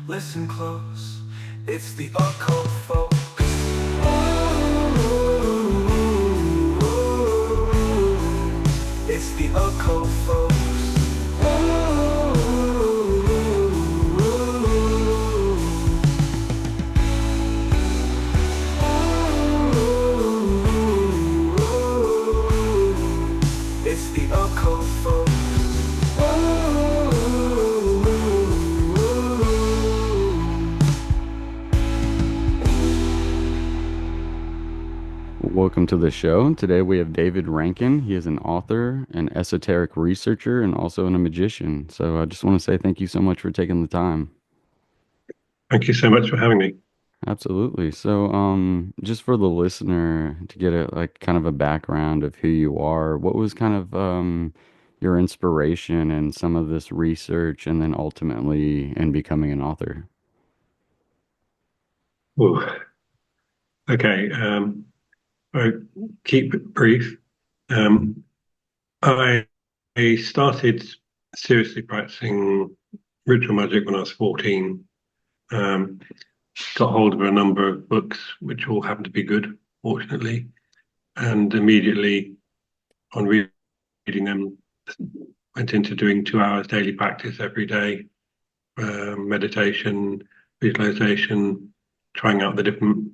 Listen close, it's the occult folks. It's the occult folks. It's the occult folks. Welcome to the show. Today we have David Rankine. He is an author, an esoteric researcher, and also a magician. So I just want to say thank you so much for taking the time. Thank you so much for having me. Absolutely. So, just for the listener to get a like kind of a background of who you are, what was kind of your inspiration in some of this research and then ultimately in becoming an author? Ooh, okay, I'll keep it brief. Um, I, I started seriously practicing ritual magic when I was 14. Um, got hold of a number of books, which all happened to be good, fortunately, and immediately on reading them, went into doing 2 hours daily practice every day, meditation, visualization, trying out the different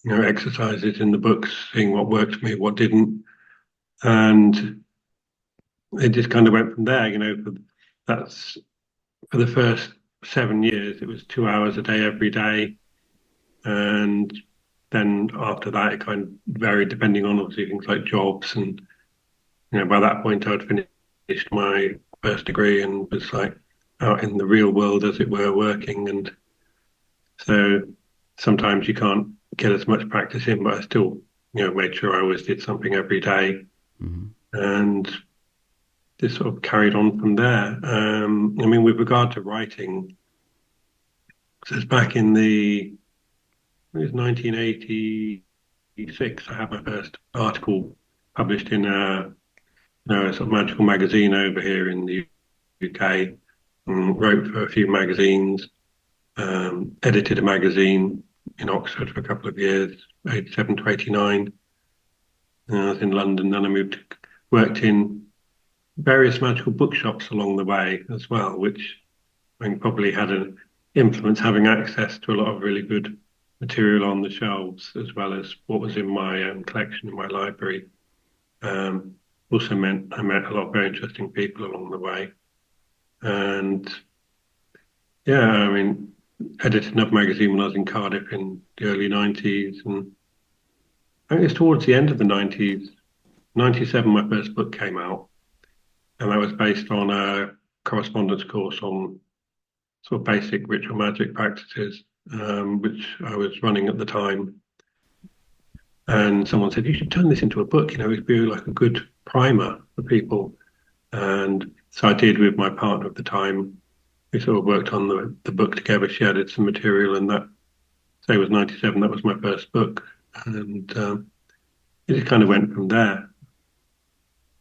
exercises in the books, seeing what worked for me, what didn't, and it just kind of went from there. That's for the first 7 years. It was 2 hours a day every day, and then after that, it kind of varied depending on obviously things like jobs, and by that point, I'd finished my first degree and was like out in the real world, as it were, working, and so sometimes you can't get as much practice in, but I still, made sure I always did something every day Hmm. and just sort of carried on from there. I mean, with regard to writing, so it's back in it was 1986. I had my first article published in a sort of magical magazine over here in the UK. Wrote for a few magazines, edited a magazine in Oxford for a couple of years, 87 to 89. I was in London, then I worked in various magical bookshops along the way as well, which I think probably had an influence having access to a lot of really good material on the shelves, as well as what was in my collection in my library. Um, Also meant I met a lot of very interesting people along the way. And yeah, I mean, edited another magazine when I was in Cardiff in the early 90s. And I think it's towards the end of the 90s, 97, my first book came out. And that was based on a correspondence course on sort of basic ritual magic practices, which I was running at the time. And someone said, you should turn this into a book, it'd be like a good primer for people. And so I did with my partner at the time. We sort of worked on the book together. She added some material, and that, say, was 97. That was my first book. And it just kind of went from there.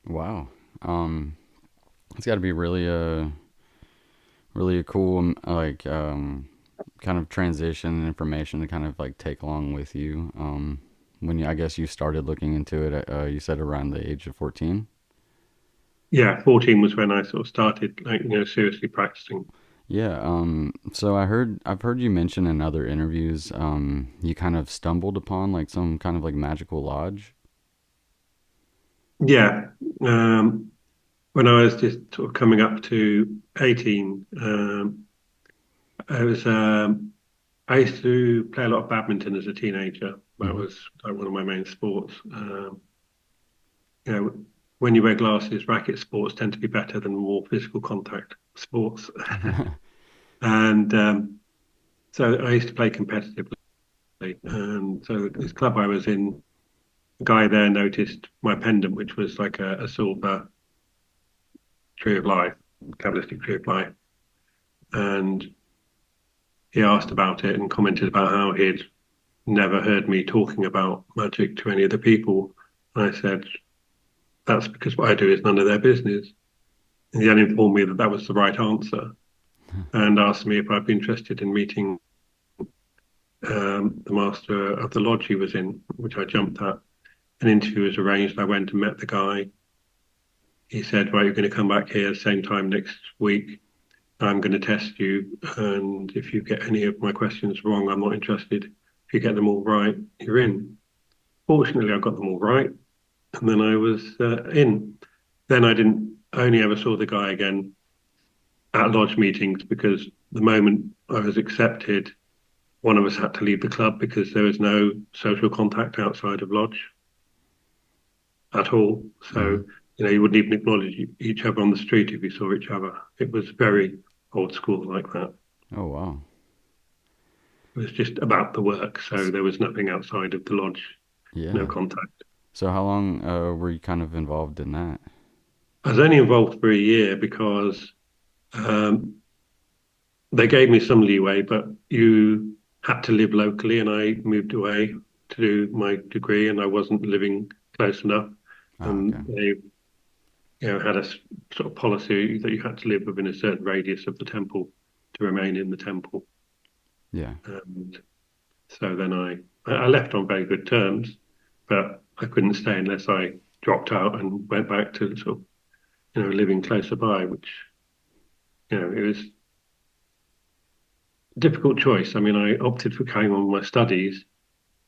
Wow. Um, it's got to be really a cool kind of transition and information to kind of like take along with you. When I guess you started looking into it, you said around the age of 14. Yeah, 14 was when I sort of started, like, seriously practicing. Yeah. So I've heard you mention in other interviews, you kind of stumbled upon like some kind of like magical lodge. Yeah. When I was just sort of coming up to 18, I was I used to play a lot of badminton as a teenager. That Hmm. was like one of my main sports. You know, when you wear glasses, racket sports tend to be better than more physical contact sports. And so I used to play competitively. And so this club I was in, the guy there noticed my pendant, which was like a silver tree of life, Kabbalistic tree of life. And he asked about it and commented about how he'd never heard me talking about magic to any of the people. And I said, that's because what I do is none of their business. And he then informed me that that was the right answer. and asked me if I'd be interested in meeting the master of the lodge he was in, which I jumped at. An interview was arranged. I went and met the guy. He said, "Right, you're going to come back here same time next week. I'm going to test you, and if you get any of my questions wrong, I'm not interested. If you get them all right, you're in." Fortunately, I got them all right, and then I was in. Then I didn't I only ever saw the guy again at lodge meetings because the moment I was accepted, one of us had to leave the club because there was no social contact outside of lodge at all. Hmm. So, you wouldn't even acknowledge each other on the street if you saw each other. It was very old school like that. Oh, wow. It was just about the work. So S- there was nothing outside of the lodge, no Yeah. contact. So how long were you kind of involved in that? I was only involved for a year because um, they gave me some leeway, but you had to live locally, and I moved away to do my degree, and I wasn't living close enough. Oh, okay. And they, had a sort of policy that you had to live within a certain radius of the temple to remain in the temple. Yeah. And so then I left on very good terms, but I couldn't stay unless I dropped out and went back to sort of, living closer by, which, it was a difficult choice. I mean, I opted for carrying on my studies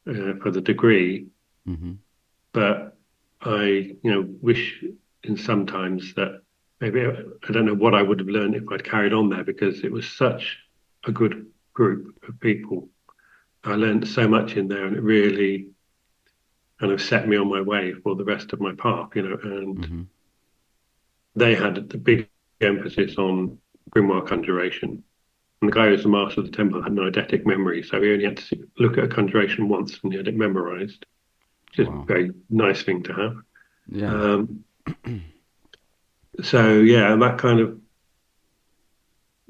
for the degree, Hmm. but I, wish in sometimes that maybe I don't know what I would have learned if I'd carried on there because it was such a good group of people. I learned so much in there, and it really kind of set me on my way for the rest of my path, and Hmm. they had the big emphasis on grimoire conjuration. And the guy who was the master of the temple had no eidetic memory, so he only had to look at a conjuration once and he had it memorized, which is a Wow. very nice thing to have. Yeah. Um, so yeah, and that kind of,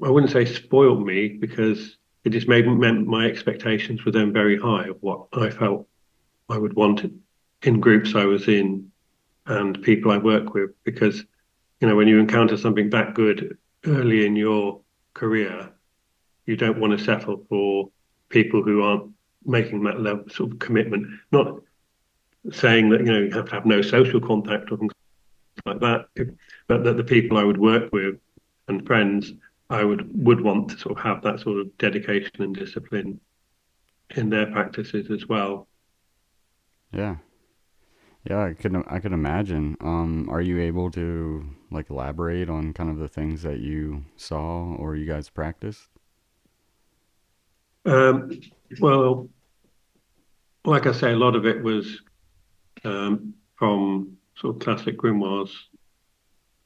I wouldn't say spoiled me because it just meant my expectations were then very high of what I felt I would want in groups I was in and people I work with. Because, when you encounter something that good early in your career, you don't want to settle for people who aren't making that level sort of commitment. Not saying that, you have to have no social contact or things like that, but that the people I would work with and friends, I would want to sort of have that sort of dedication and discipline in their practices as well. Yeah. Yeah, I could imagine. Are you able to like elaborate on kind of the things that you saw or you guys practiced? Um, well, like I say, a lot of it was from sort of classic grimoires,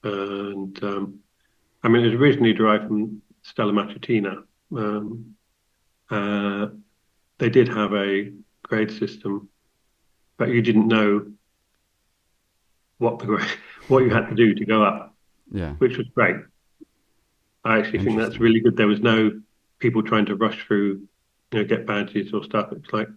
and I mean, it was originally derived from Stella Matutina. Um, uh, they did have a grade system, but you didn't know what the what you had to do to go up, Yeah. which was great. I actually think that's Interesting. really good. There was no people trying to rush through, get badges or stuff. It's like,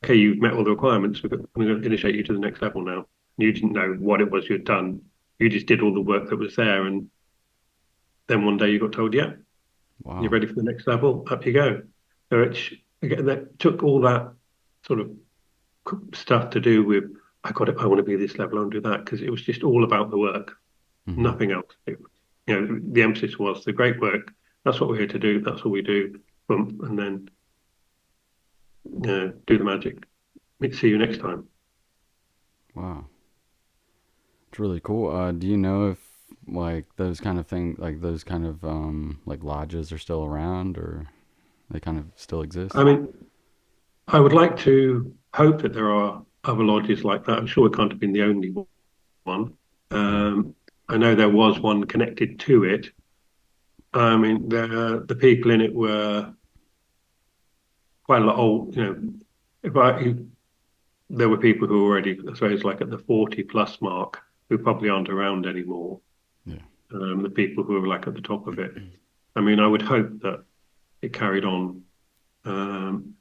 okay, you've met all the requirements. I'm going to initiate you to the next level now. You didn't know what it was you'd done. You just did all the work that was there, and then one day you got told, "Yeah, you're Wow. ready for the next level. Up you go." So it's again that took all that sort of stuff to do with I got it. I want to be this level. I want to do that because it was just all about the work, Hmm. nothing else. The emphasis was the great work. That's what we're here to do. That's what we do. And then do the magic. See you next time. Wow. It's really cool. Do you know if like those kind of like those kind of like lodges are still around or they kind of still exist? I mean, I would like to hope that there are other lodges like that. I'm sure it can't have been the only one. Yeah. Um, I know there was one connected to it. I mean, the people in it were quite a lot old. If I there were people who were already, I suppose, like at the 40 plus mark, who probably aren't around anymore. Yeah. The people who were like at the top of it. I mean, I would hope that it carried on. Um,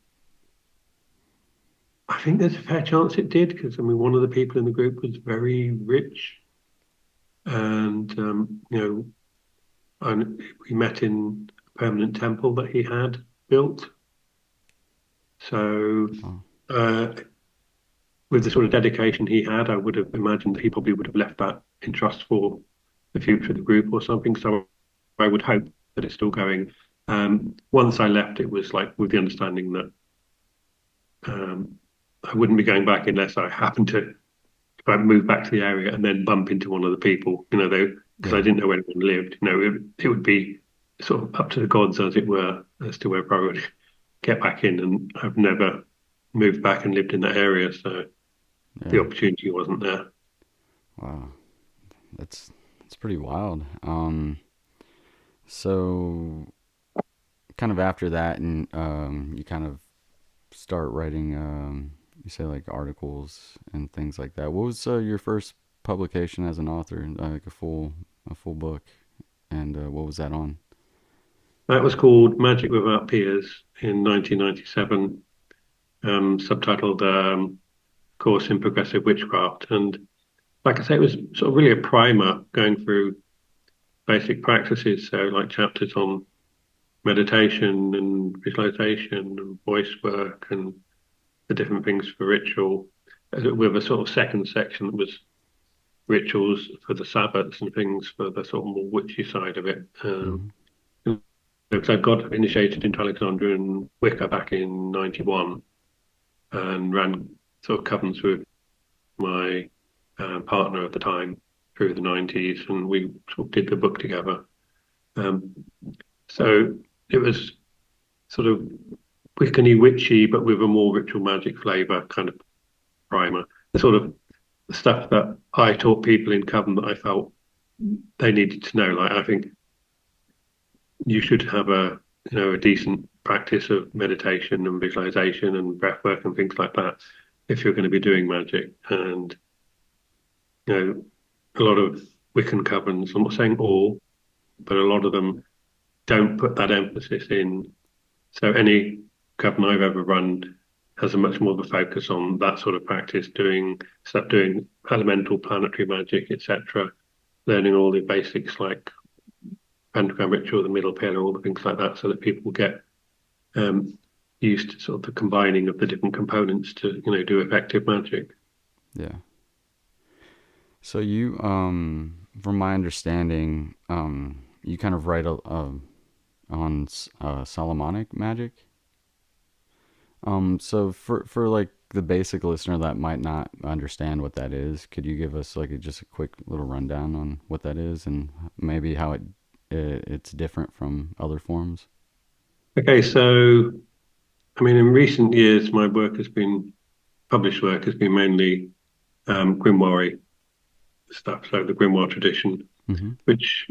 I think there's a fair chance it did because I mean, one of the people in the group was very rich, and and we met in a permanent temple that he had built. So, Oh, uh, with the sort of dedication he had, I would have imagined that he probably would have left that in trust for the future of the group or something. So, I would hope that it's still going. Once I left, it was like with the understanding that um, I wouldn't be going back unless I happened to, if I moved back to the area and then bump into one of the people, because I yeah, didn't know where anyone lived. It would be sort of up to the gods, as it were, as to where I would get back in. And I've never moved back and lived in that area, so the yeah. opportunity wasn't there. Wow, that's pretty wild. So kind of after that, and you kind of start writing, you say like articles and things like that. What was your first publication as an author, like a full book, and what was that on? That was called Magic Without Peers in 1997, subtitled Course in Progressive Witchcraft. And like I say, it was sort of really a primer going through basic practices. So, like chapters on meditation and visualization and voice work and the different things for ritual, with a sort of second section that was rituals for the Sabbats and things for the sort of more witchy side of it. Mm-hmm. Because I got initiated into Alexandrian Wicca back in '91 and ran sort of covens with my partner at the time through the '90s, and we sort of did the book together. Um, so it was sort of Wiccan-y witchy, but with a more ritual magic flavour kind of primer. The sort of stuff that I taught people in Coven that I felt they needed to know. Like I think you should have a decent practice of meditation and visualization and breath work and things like that if you're going to be doing magic. And you know, a lot of Wiccan covens, I'm not saying all, but a lot of them don't put that emphasis in. So any coven I've ever run has a much more of a focus on that sort of practice, doing elemental planetary magic, etc., learning all the basics like pentagram ritual, the middle pillar, all the things like that, so that people get um, used to sort of the combining of the different components to do effective magic. Yeah. So you, from my understanding, you kind of write on Solomonic Magic. So for like the basic listener that might not understand what that is, could you give us like just a quick little rundown on what that is and maybe how it's different from other forms? Okay, so I mean, in recent years, my work has been published work has been mainly grimoire stuff, so the grimoire tradition, Mm-hmm. which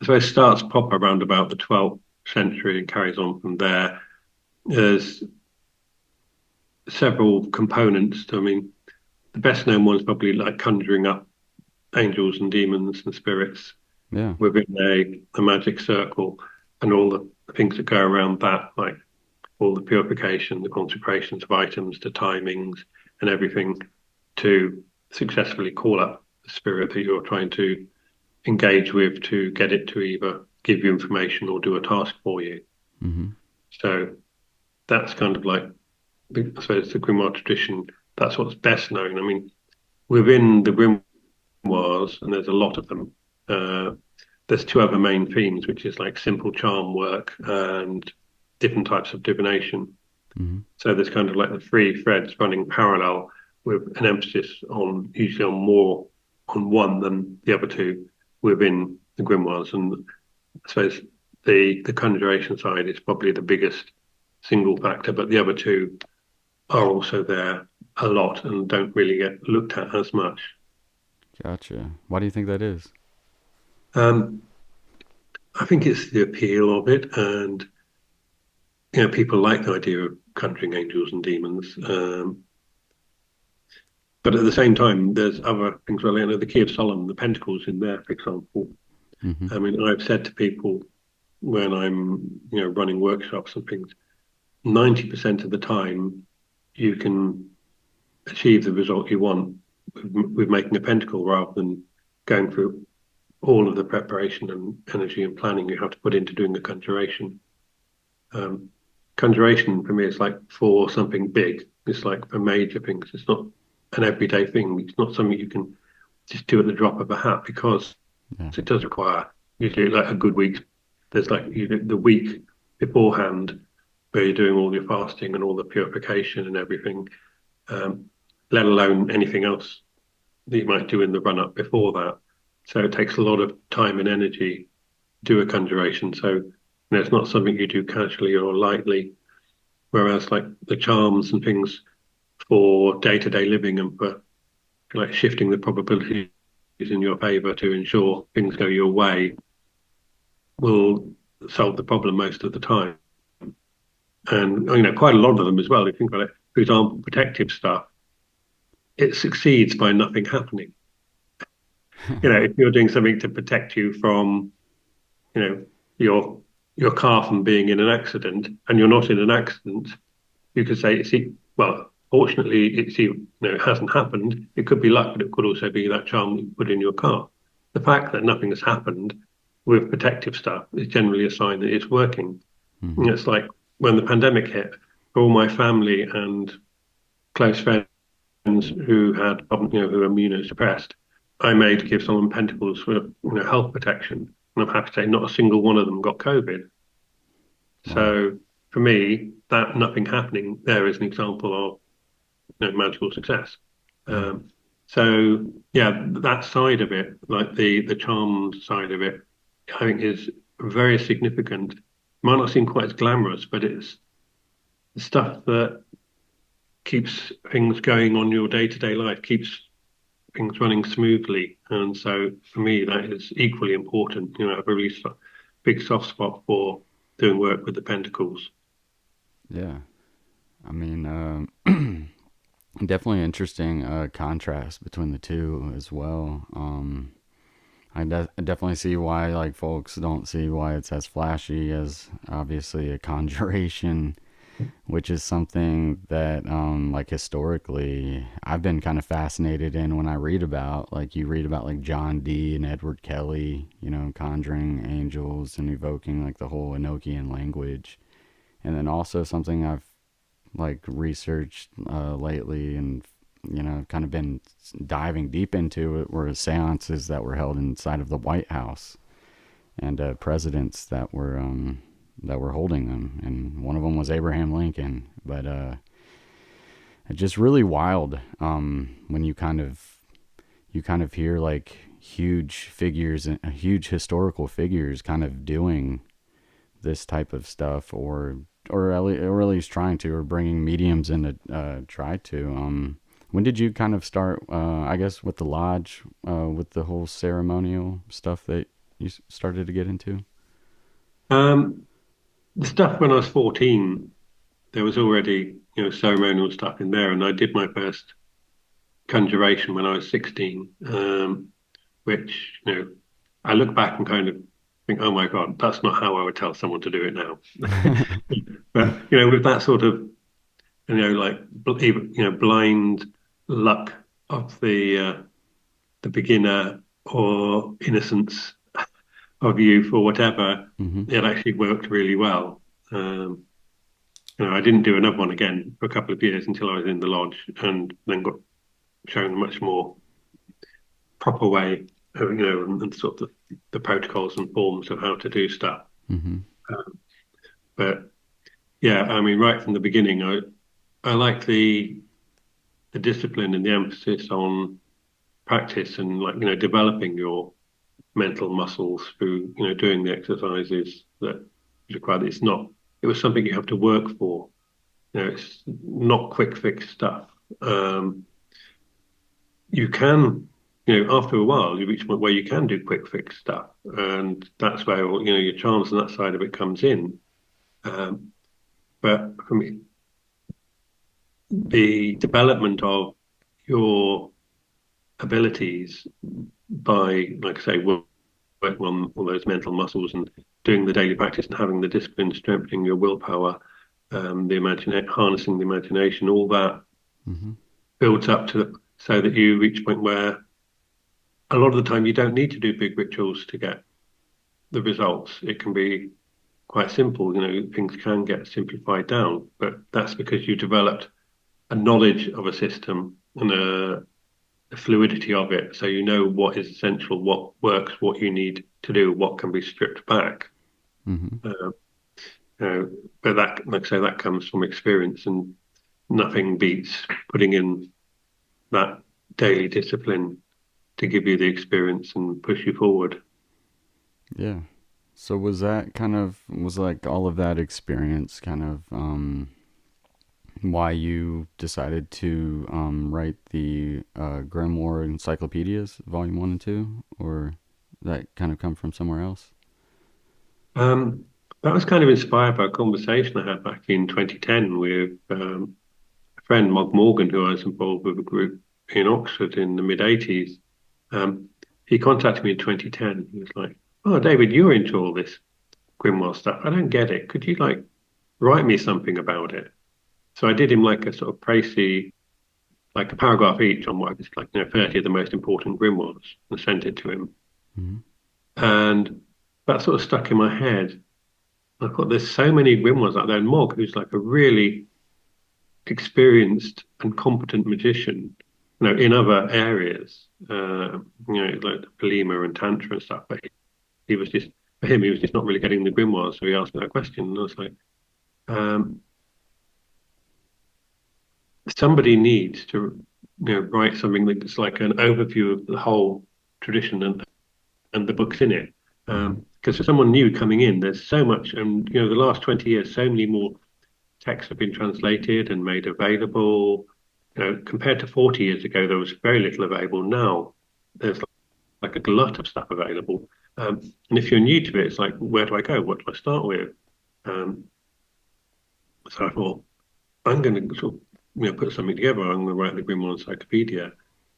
I suppose starts proper around about the 12th century and carries on from there. There's several components. I mean, the best known one is probably like conjuring up angels and demons and spirits Yeah. within a magic circle and all the things that go around that, like all the purification, the consecrations of items, the timings, and everything to successfully call up the spirit that you're trying to engage with to get it to either give you information or do a task for you. Mm-hmm. So that's kind of like, I suppose, the grimoire tradition. That's what's best known. I mean, within the grimoires, and there's a lot of them, there's two other main themes, which is like simple charm work and different types of divination. Mm-hmm. So there's kind of like the three threads running parallel with an emphasis on usually on more on one than the other two within the grimoires. And I suppose the conjuration side is probably the biggest single factor, but the other two are also there a lot and don't really get looked at as much. Gotcha. Why do you think that is? Um, I think it's the appeal of it, and people like the idea of conjuring angels and demons. But at the same time, there's other things. Well, the Key of Solomon, the pentacles in there, for example. Mm-hmm. I mean, I've said to people when I'm, running workshops and things, 90% of the time you can achieve the result you want with making a pentacle rather than going through all of the preparation and energy and planning you have to put into doing a conjuration. Um, Conjuration for me is like for something big. It's like for major things. It's not an everyday thing. It's not something you can just do at the drop of a hat because Yeah. it does require usually like a good week. There's like the week beforehand where you're doing all your fasting and all the purification and everything, um, let alone anything else that you might do in the run up before that. So it takes a lot of time and energy to do a conjuration. So it's not something you do casually or lightly. Whereas like the charms and things for day-to-day living and for like shifting the probabilities in your favor to ensure things go your way will solve the problem most of the time. And quite a lot of them as well. If you think about it, for example, protective stuff, it succeeds by nothing happening. If you're doing something to protect you from, you know, your your car from being in an accident, and you're not in an accident, you could say, see, well, fortunately, it hasn't happened. It could be luck, but it could also be that charm that you put in your car. The fact that nothing has happened with protective stuff is generally a sign that it's working. Hmm. It's like when the pandemic hit, for all my family and close friends who had problems, who were immunosuppressed, I made give someone pentacles for health protection, and I'm happy to say not a single one of them got COVID. Wow. So for me, that nothing happening there is an example of magical success. Yeah. Um, so yeah, that side of it, like the charmed side of it, I think is very significant. Might not seem quite as glamorous, but it's the stuff that keeps things going on your day-to-day life, keeps things running smoothly. And so for me, that is equally important. I have a really big soft spot for doing work with the pentacles. Yeah. I mean, definitely interesting contrast between the two as well. I definitely see why like folks don't see why it's as flashy as obviously a conjuration, which is something that like historically I've been kind of fascinated in when I read about like you read about like John Dee and Edward Kelly, conjuring angels and evoking like the whole Enochian language. And then also something I've like researched lately and kind of been diving deep into it were seances that were held inside of the White House and presidents that were holding them, and one of them was Abraham Lincoln. But it's just really wild when you kind of hear like huge figures and huge historical figures kind of doing this type of stuff, or at least trying to, or bringing mediums in to try to. When did you kind of start? I guess with the lodge, with the whole ceremonial stuff that you started to get into. Um, the stuff when I was 14, there was already, ceremonial stuff in there, and I did my first conjuration when I was 16, which, I look back and kind of think, oh my God, that's not how I would tell someone to do it now. But, with that sort of, like, even, blind luck of the beginner or innocence of youth or whatever, Hmm. it actually worked really well. I didn't do another one again for a couple of years until I was in the lodge, and then got shown a much more proper way, and sort of the protocols and forms of how to do stuff. Hmm. Um, but yeah, I mean, right from the beginning, I like the discipline and the emphasis on practice and like developing your mental muscles through doing the exercises that required. It was something you have to work for. It's not quick fix stuff. Um, you can, after a while, you reach a point where you can do quick fix stuff, and that's where your charms and that side of it comes in. Um, but for me, the development of your abilities by, like I say, working on all those mental muscles and doing the daily practice and having the discipline, strengthening your willpower, the imagination, harnessing the imagination, all that Hmm. builds up to so that you reach a point where a lot of the time you don't need to do big rituals to get the results. It can be quite simple. Things can get simplified down, but that's because you developed a knowledge of a system and a fluidity of it. So you know what is essential, what works, what you need to do, what can be stripped back. Hmm. Uh, but that, like I say, that comes from experience, and nothing beats putting in that daily discipline to give you the experience and push you forward. Yeah. So was like all of that experience kind of why you decided to write the Grimoire Encyclopedias, Volume 1 and 2, or that kind of come from somewhere else? Um, that was kind of inspired by a conversation I had back in 2010 with a friend, Mog Morgan, who I was involved with a group in Oxford in the mid 80s. He contacted me in 2010. He was like, "Oh, David, you're into all this Grimoire stuff. I don't get it. Could you like write me something about it?" So I did him like a sort of précis, like a paragraph each on what was like 30 of the most important grimoires, and sent it to him. Hmm. And that sort of stuck in my head. I thought there's so many grimoires out there. And Mog, who's like a really experienced and competent magician, in other areas, like Polema and Tantra and stuff. But he was just, for him, he was just not really getting the grimoires. So he asked me that question, and I was like, um, somebody needs to, write something that's like an overview of the whole tradition and the books in it. Hmm. Because for someone new coming in, there's so much, and the last 20 years, so many more texts have been translated and made available. Compared to 40 years ago, there was very little available. Now there's like a glut of stuff available. And if you're new to it, it's like, where do I go? What do I start with? Um, so I thought, I'm going to sort of, put something together. I'm going to write the Grimoire Encyclopedia.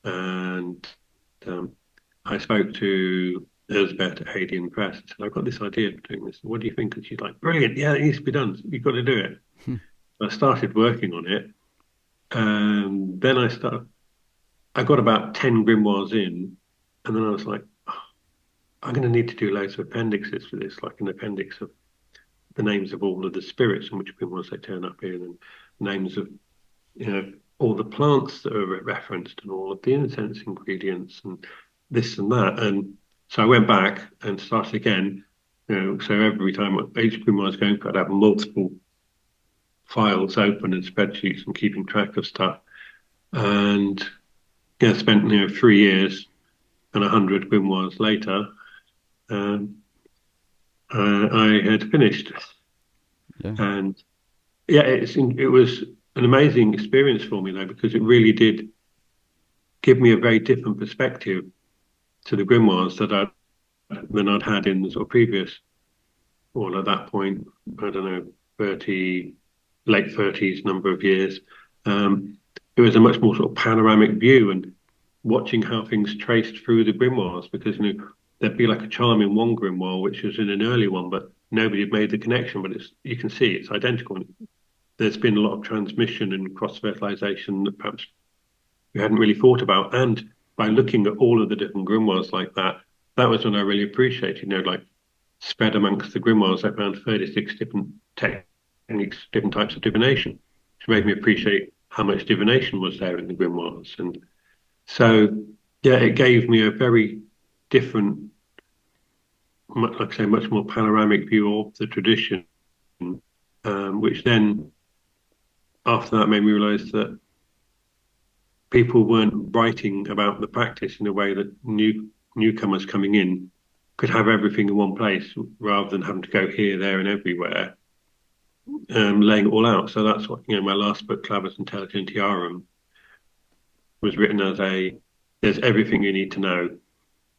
And um, I spoke to Elizabeth at Hadian Press and said, I've got this idea for doing this. What do you think? And she's like, brilliant. Yeah, it needs to be done. You've got to do it. I started working on it. And then I got about 10 grimoires in. And then I was like, oh, I'm going to need to do loads of appendixes for this, like an appendix of the names of all of the spirits in which grimoires they turn up in, and names of, all the plants that are referenced and all of the incense ingredients and this and that. And so I went back and started again. So every time each grimoire I was going for, I'd have multiple files open and spreadsheets and keeping track of stuff. And spent 3 years and 100 grimoires later, um, I had finished. Yeah. And yeah, it was an amazing experience for me though, because it really did give me a very different perspective to the grimoires than I'd had in the sort of previous, well, at that point, I don't know, 30, late 30s number of years. It was a much more sort of panoramic view, and watching how things traced through the grimoires, because there'd be like a charm in one grimoire which was in an early one, but nobody had made the connection. But you can see it's identical. There's been a lot of transmission and cross fertilization that perhaps we hadn't really thought about. And by looking at all of the different grimoires like that, that was when I really appreciated, like spread amongst the grimoires, I found 36 different techniques, different types of divination, which made me appreciate how much divination was there in the grimoires. And so, yeah, it gave me a very different, like I say, much more panoramic view of the tradition, which then, after that, made me realize that people weren't writing about the practice in a way that newcomers coming in could have everything in one place rather than having to go here, there, and everywhere, laying it all out. So that's what, my last book, Claves Intelligentarium, was written as there's everything you need to know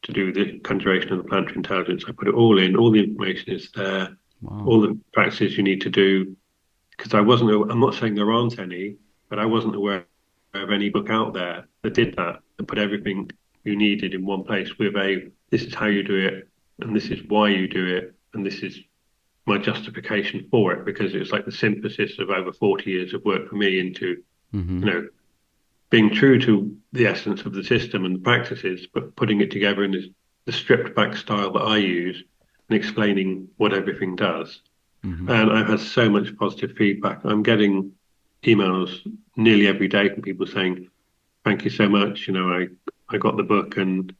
to do the conjuration of the planetary intelligence. I put it all in, all the information is there, Wow. all the practices you need to do. Because I'm not saying there aren't any, but I wasn't aware of any book out there that did that, that put everything you needed in one place with this is how you do it, and this is why you do it, and this is my justification for it, because it's like the synthesis of over 40 years of work for me into, Hmm. you know, being true to the essence of the system and the practices, but putting it together in the stripped back style that I use and explaining what everything does. Hmm. And I've had so much positive feedback. I'm getting emails nearly every day from people saying, "Thank you so much. I got the book and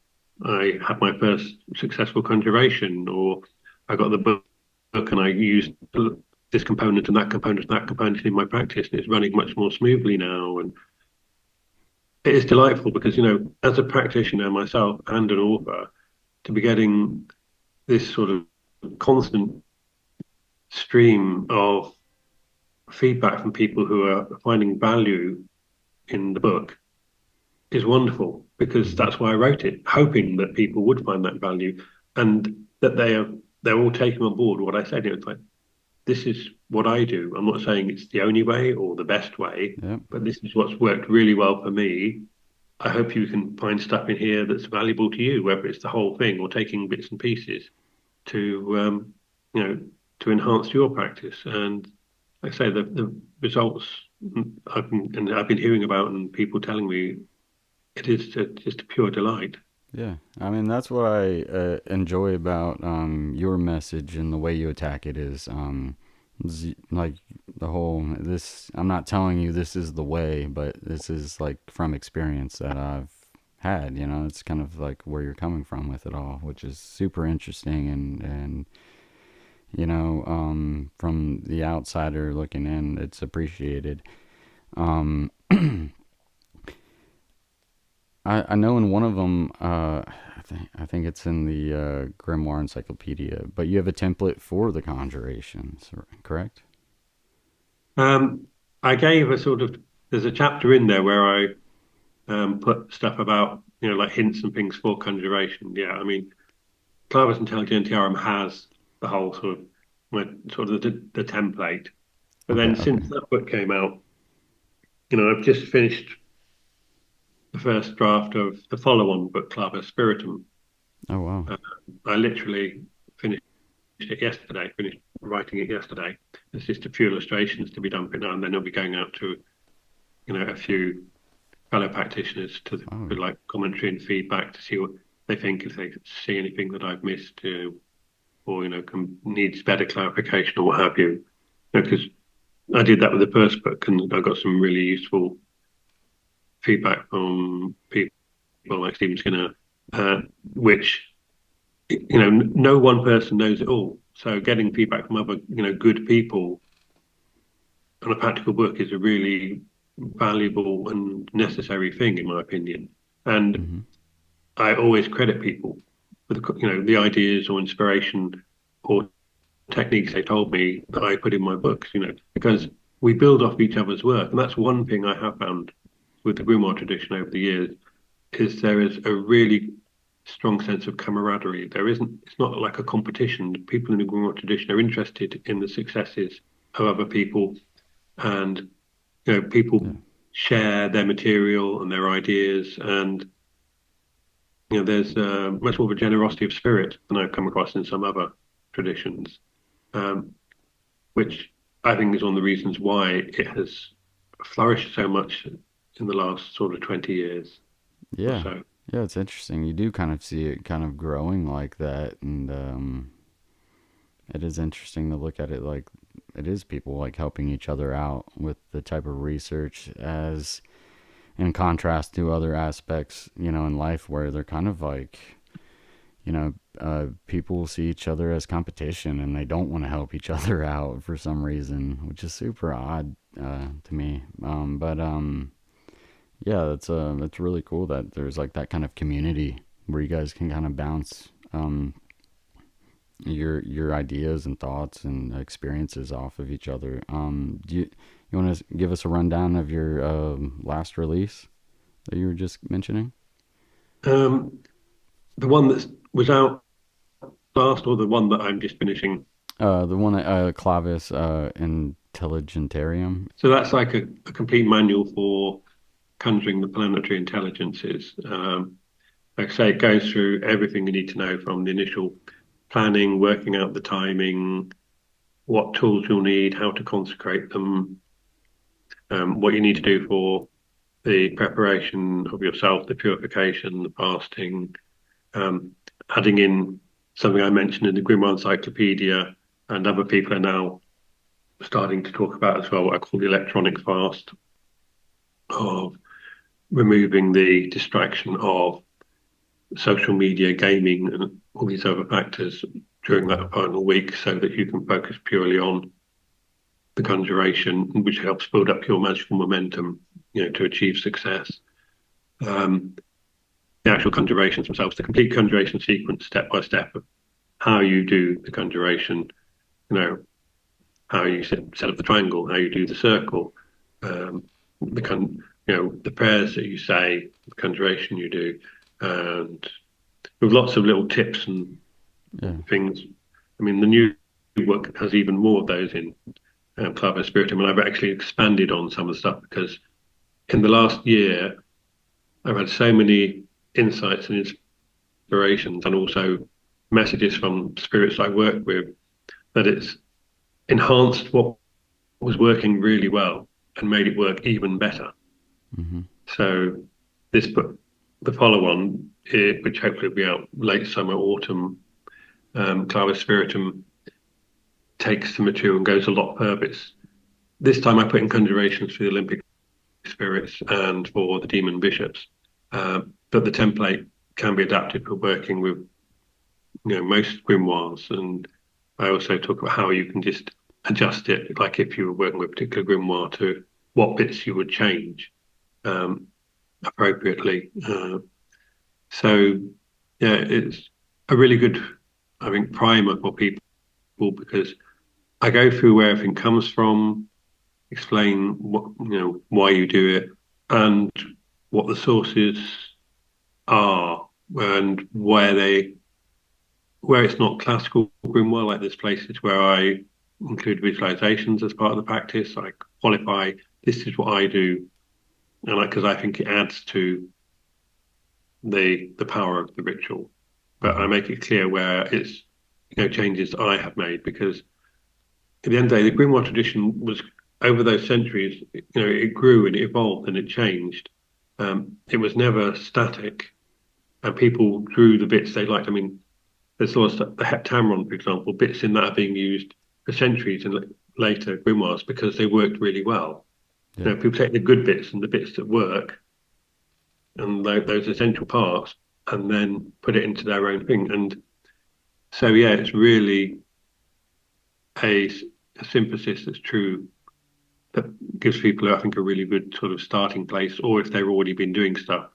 I had my first successful conjuration," or "I got the book and I used this component and that component in my practice, and it's running much more smoothly now." And it is delightful because, as a practitioner myself and an author, to be getting this sort of constant stream of feedback from people who are finding value in the book is wonderful, because Hmm. that's why I wrote it, hoping that people would find that value and that they're all taking on board what I said. It's like, this is what I do. I'm not saying it's the only way or the best way, Yep. but this is what's worked really well for me. I hope you can find stuff in here that's valuable to you, whether it's the whole thing or taking bits and pieces to you know to enhance your practice. And like I say, the results I've been hearing about and people telling me, it is just a pure delight. Yeah, I mean that's what I enjoy about your message and the way you attack it is like the whole this. I'm not telling you this is the way, but this is like from experience that I've had. It's kind of like where you're coming from with it all, which is super interesting and from the outsider looking in, it's appreciated. Um, I know in one of them, I think it's in the Grimoire Encyclopedia, but you have a template for the conjurations, correct? Um, I gave a sort of there's a chapter in there where I put stuff about like hints and things for conjuration. Yeah, I mean, Claves Intelligentarium has the whole sort of the template. But Okay, then okay. since that book came out, I've just finished the first draft of the follow-on book, Clavis Spiritum. Oh wow. Uh, I literally finished it yesterday, finished writing it yesterday. There's just a few illustrations to be done for it now, and then it'll be going out to, a few fellow practitioners Oh, for like commentary and feedback to see what they think, if they see anything that I've missed, or, needs better clarification or what have you. Because I did that with the first book, and I got some really useful feedback from people like Stephen Skinner, which no one person knows it all. So getting feedback from other good people on a practical book is a really valuable and necessary thing, in my opinion. And mm-hmm. I always credit people with the ideas or inspiration or techniques they told me that I put in my books. Because we build off each other's work, and that's one thing I have found with the Grimoire tradition over the years, is there is a really strong sense of camaraderie. There isn't, it's not like a competition. People in the Grimoire tradition are interested in the successes of other people, and people Yeah. share their material and their ideas, and there's much more of a generosity of spirit than I've come across in some other traditions, um, which I think is one of the reasons why it has flourished so much in the last sort of 20 years or Yeah. so. Yeah, it's interesting. You do kind of see it kind of growing like that, and it is interesting to look at it like it is people like helping each other out with the type of research as in contrast to other aspects, in life where they're kind of like, people see each other as competition and they don't want to help each other out for some reason, which is super odd to me. But yeah, that's really cool that there's like that kind of community where you guys can kind of bounce your ideas and thoughts and experiences off of each other. Do you want to give us a rundown of your last release that you were just mentioning? Um, the one that was out last, or the one that I'm just finishing. The one that Clavis Intelligentarium. So that's like a complete manual for conjuring the planetary intelligences. Like I say, it goes through everything you need to know, from the initial planning, working out the timing, what tools you'll need, how to consecrate them, what you need to do for the preparation of yourself, the purification, the fasting, adding in something I mentioned in the Grimoire Encyclopedia, and other people are now starting to talk about as well, what I call the electronic fast, of removing the distraction of social media, gaming, and all these other factors during that final week so that you can focus purely on the conjuration, which helps build up your magical momentum, to achieve success. The actual conjurations themselves, the complete conjuration sequence, step by step, of how you do the conjuration, how you set up the triangle, how you do the circle, the prayers that you say, the conjuration you do, and with lots of little tips and things. I mean, the new book has even more of those in Claves Spiritum, and I've actually expanded on some of the stuff because in the last year I've had so many insights and inspirations, and also messages from spirits I work with, that it's enhanced what was working really well and made it work even better. Mm-hmm. So this book, the follow-on, which hopefully will be out late summer, autumn, Claves Spiritum, takes the material and goes a lot further. This time I put in conjurations for the Olympic spirits and for the demon bishops, but the template can be adapted for working with most grimoires. And I also talk about how you can just adjust it, like if you were working with a particular grimoire, to what bits you would change appropriately. So yeah, it's a really good, I think, primer for people, because I go through where everything comes from, explain what why you do it, and what the sources are, and where it's not classical grimoire. Like there's places where I include visualizations as part of the practice. I qualify, this is what I do, and because I think it adds to the power of the ritual. But I make it clear where it's changes I have made, because at the end of the day, the grimoire tradition was, over those centuries, it grew and it evolved and it changed. It was never static, and people drew the bits they liked. I mean, there's lots of the Heptameron, for example, bits in that are being used for centuries in later grimoires because they worked really well. Yeah. People take the good bits and the bits that work, and those essential parts, and then put it into their own thing. And so, yeah, it's really a synthesis that's true, that gives people, I think, a really good sort of starting place. Or if they've already been doing stuff,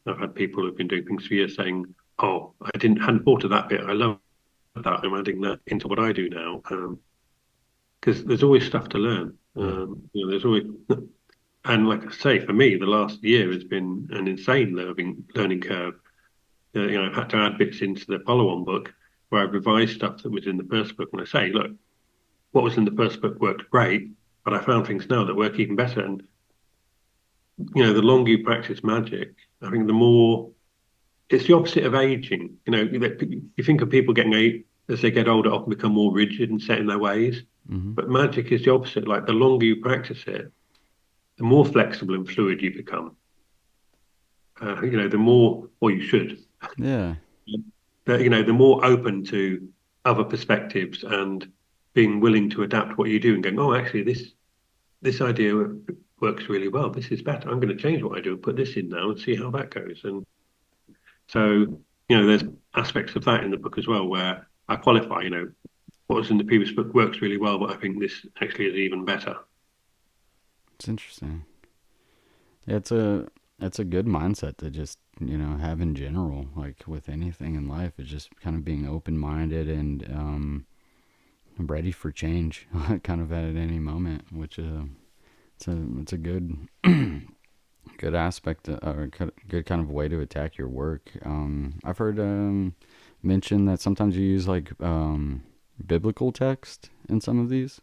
I've had people who've been doing things for years saying, "Oh, hadn't thought of that bit. I love that. I'm adding that into what I do now." Because there's always stuff to learn. There's always, and like I say, for me, the last year has been an insane learning curve. I've had to add bits into the follow-on book where I've revised stuff that was in the first book, and I say, look, what was in the first book worked great, but I found things now that work even better. And the longer you practice magic, I think the more, it's the opposite of aging. You think of people getting, as they get older, often become more rigid and set in their ways. Mm-hmm. But magic is the opposite. Like the longer you practice it, the more flexible and fluid you become. The more, or you should. Yeah. The more open to other perspectives and being willing to adapt what you do and going, oh, actually, this idea works really well. This is better. I'm going to change what I do and put this in now and see how that goes. And so, there's aspects of that in the book as well where I qualify, what was in the previous book works really well, but I think this actually is even better. It's interesting. Yeah, it's a good mindset to just, have in general, like with anything in life, is just kind of being open-minded and ready for change, kind of at any moment, which it's a good good aspect, or good kind of way to attack your work. I've heard mention that sometimes you use like biblical text in some of these.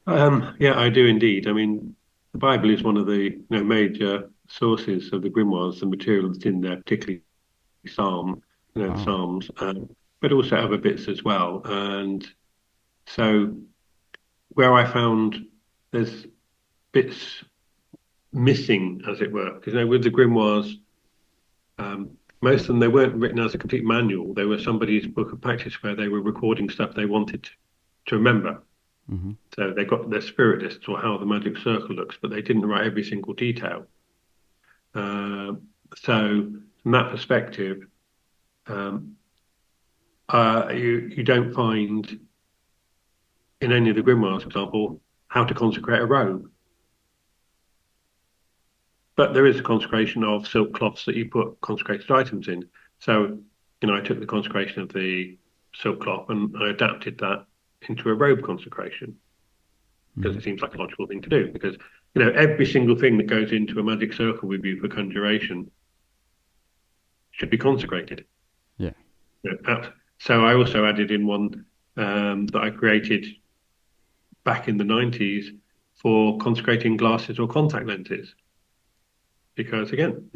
Yeah, I do indeed. I mean, the Bible is one of the major sources of the grimoires, the material that's in there, particularly Wow. Psalms, but also other bits as well. And so, where I found there's bits missing, as it were. Because with the grimoires, most of them they weren't written as a complete manual. They were somebody's book of practice where they were recording stuff they wanted to remember. Mm-hmm. So they got their spirit lists or how the magic circle looks, but they didn't write every single detail. So from that perspective, um, you don't find in any of the grimoires, for example, how to consecrate a robe. But there is a consecration of silk cloths that you put consecrated items in. So, I took the consecration of the silk cloth and I adapted that into a robe consecration because Mm-hmm. it seems like a logical thing to do. Because, every single thing that goes into a magic circle with you for conjuration should be consecrated. Yeah. So I also added in one that I created back in the 90s for consecrating glasses or contact lenses. Because again,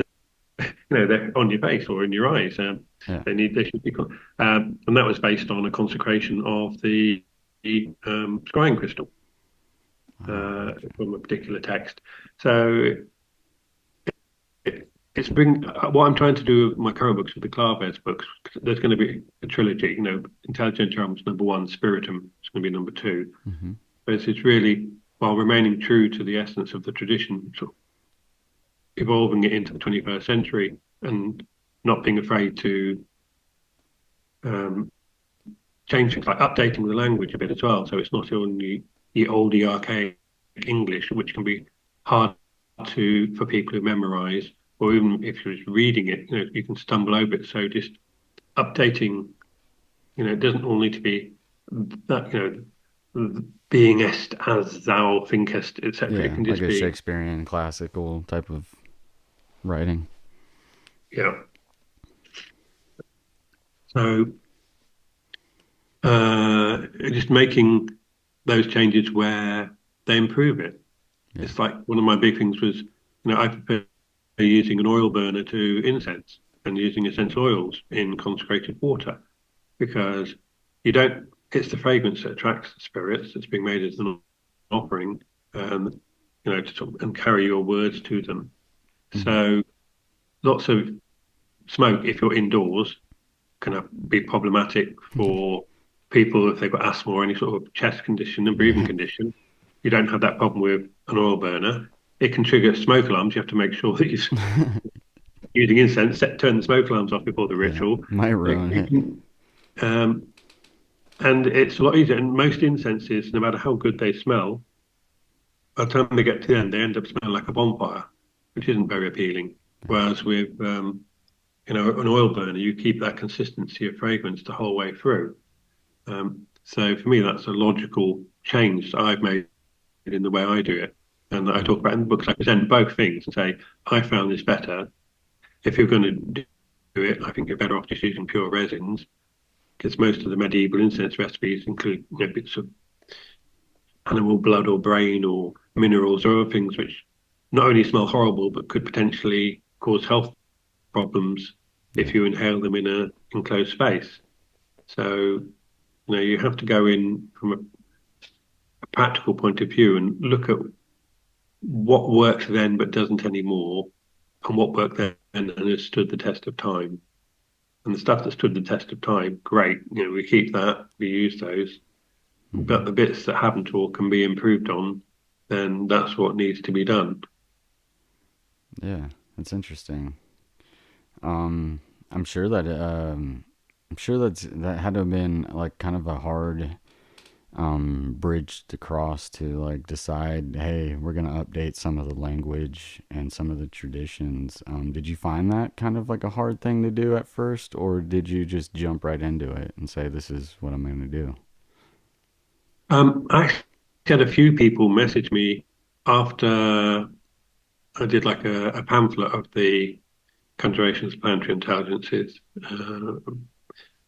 they're on your face or in your eyes. Yeah. They should be, and that was based on a consecration of the scrying crystal Gotcha. from a particular text. So it's bring what I'm trying to do with my current books, with the Claves books. There's going to be a trilogy. Intelligentarium is number one, Spiritum is going to be number two. Mm-hmm. But it's really, while remaining true to the essence of the tradition, sort of evolving it into the 21st century and not being afraid to change things like updating the language a bit as well. So it's not only the oldie archaic English, which can be hard for people who memorize, or even if you're just reading it, you can stumble over it. So just updating, it doesn't all need to be that, being est as thou thinkest, etc. It Yeah, can like just a be, Shakespearean classical type of writing. yeah. So just making those changes where they improve it. Yeah. It's like one of my big things was, I prefer using an oil burner to incense and using essential oils in consecrated water because you don't, it's the fragrance that attracts the spirits that's being made as an offering, and carry your words to them. Mm-hmm. So lots of smoke, if you're indoors, can be problematic for people if they've got asthma or any sort of chest condition and breathing Yeah. condition. You don't have that problem with an oil burner. It can trigger smoke alarms. You have to make sure that you're using incense, turn the smoke alarms off before the Yeah. ritual. Might ruin It it. can, and it's a lot easier. And most incenses, no matter how good they smell, by the time they get to the end, they end up smelling like a bonfire, which isn't very appealing. Whereas with an oil burner, you keep that consistency of fragrance the whole way through. So for me, that's a logical change that I've made in the way I do it. And that I talk about in the books. I present both things and say, I found this better. If you're going to do it, I think you're better off just using pure resins because most of the medieval incense recipes include bits of animal blood or brain or minerals or other things which not only smell horrible but could potentially cause health problems Yeah. if you inhale them in a enclosed space. So, you have to go in from a practical point of view and look at what works then but doesn't anymore, and what worked then and has stood the test of time. And the stuff that stood the test of time, great. We keep that, we use those. Mm-hmm. But the bits that haven't or can be improved on, then that's what needs to be done. Yeah, that's interesting. Um, I'm sure that that had to have been like kind of a hard bridge to cross to like decide, hey, we're gonna update some of the language and some of the traditions. Did you find that kind of like a hard thing to do at first, or did you just jump right into it and say, this is what I'm gonna do? I had a few people message me after I did like a pamphlet of the conjurations, planetary intelligences,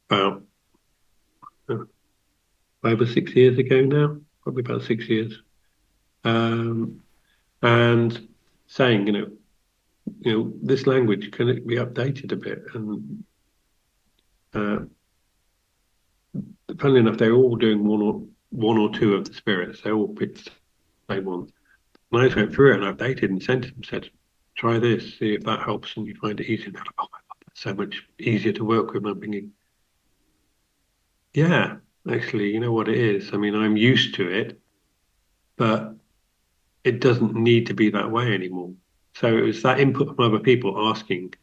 about uh, 5 or 6 years ago now, probably about 6 years, um, and saying, this language can it be updated a bit? And uh, funnily enough, they're all doing one or two of the spirits. They all picked the same ones. And I just went through it and updated and sent it and said, try this, see if that helps and you find it easy. And they're like, oh my God, that's so much easier to work with. And I'm thinking, yeah, actually, you know what it is? I mean, I'm used to it, but it doesn't need to be that way anymore. So it was that input from other people asking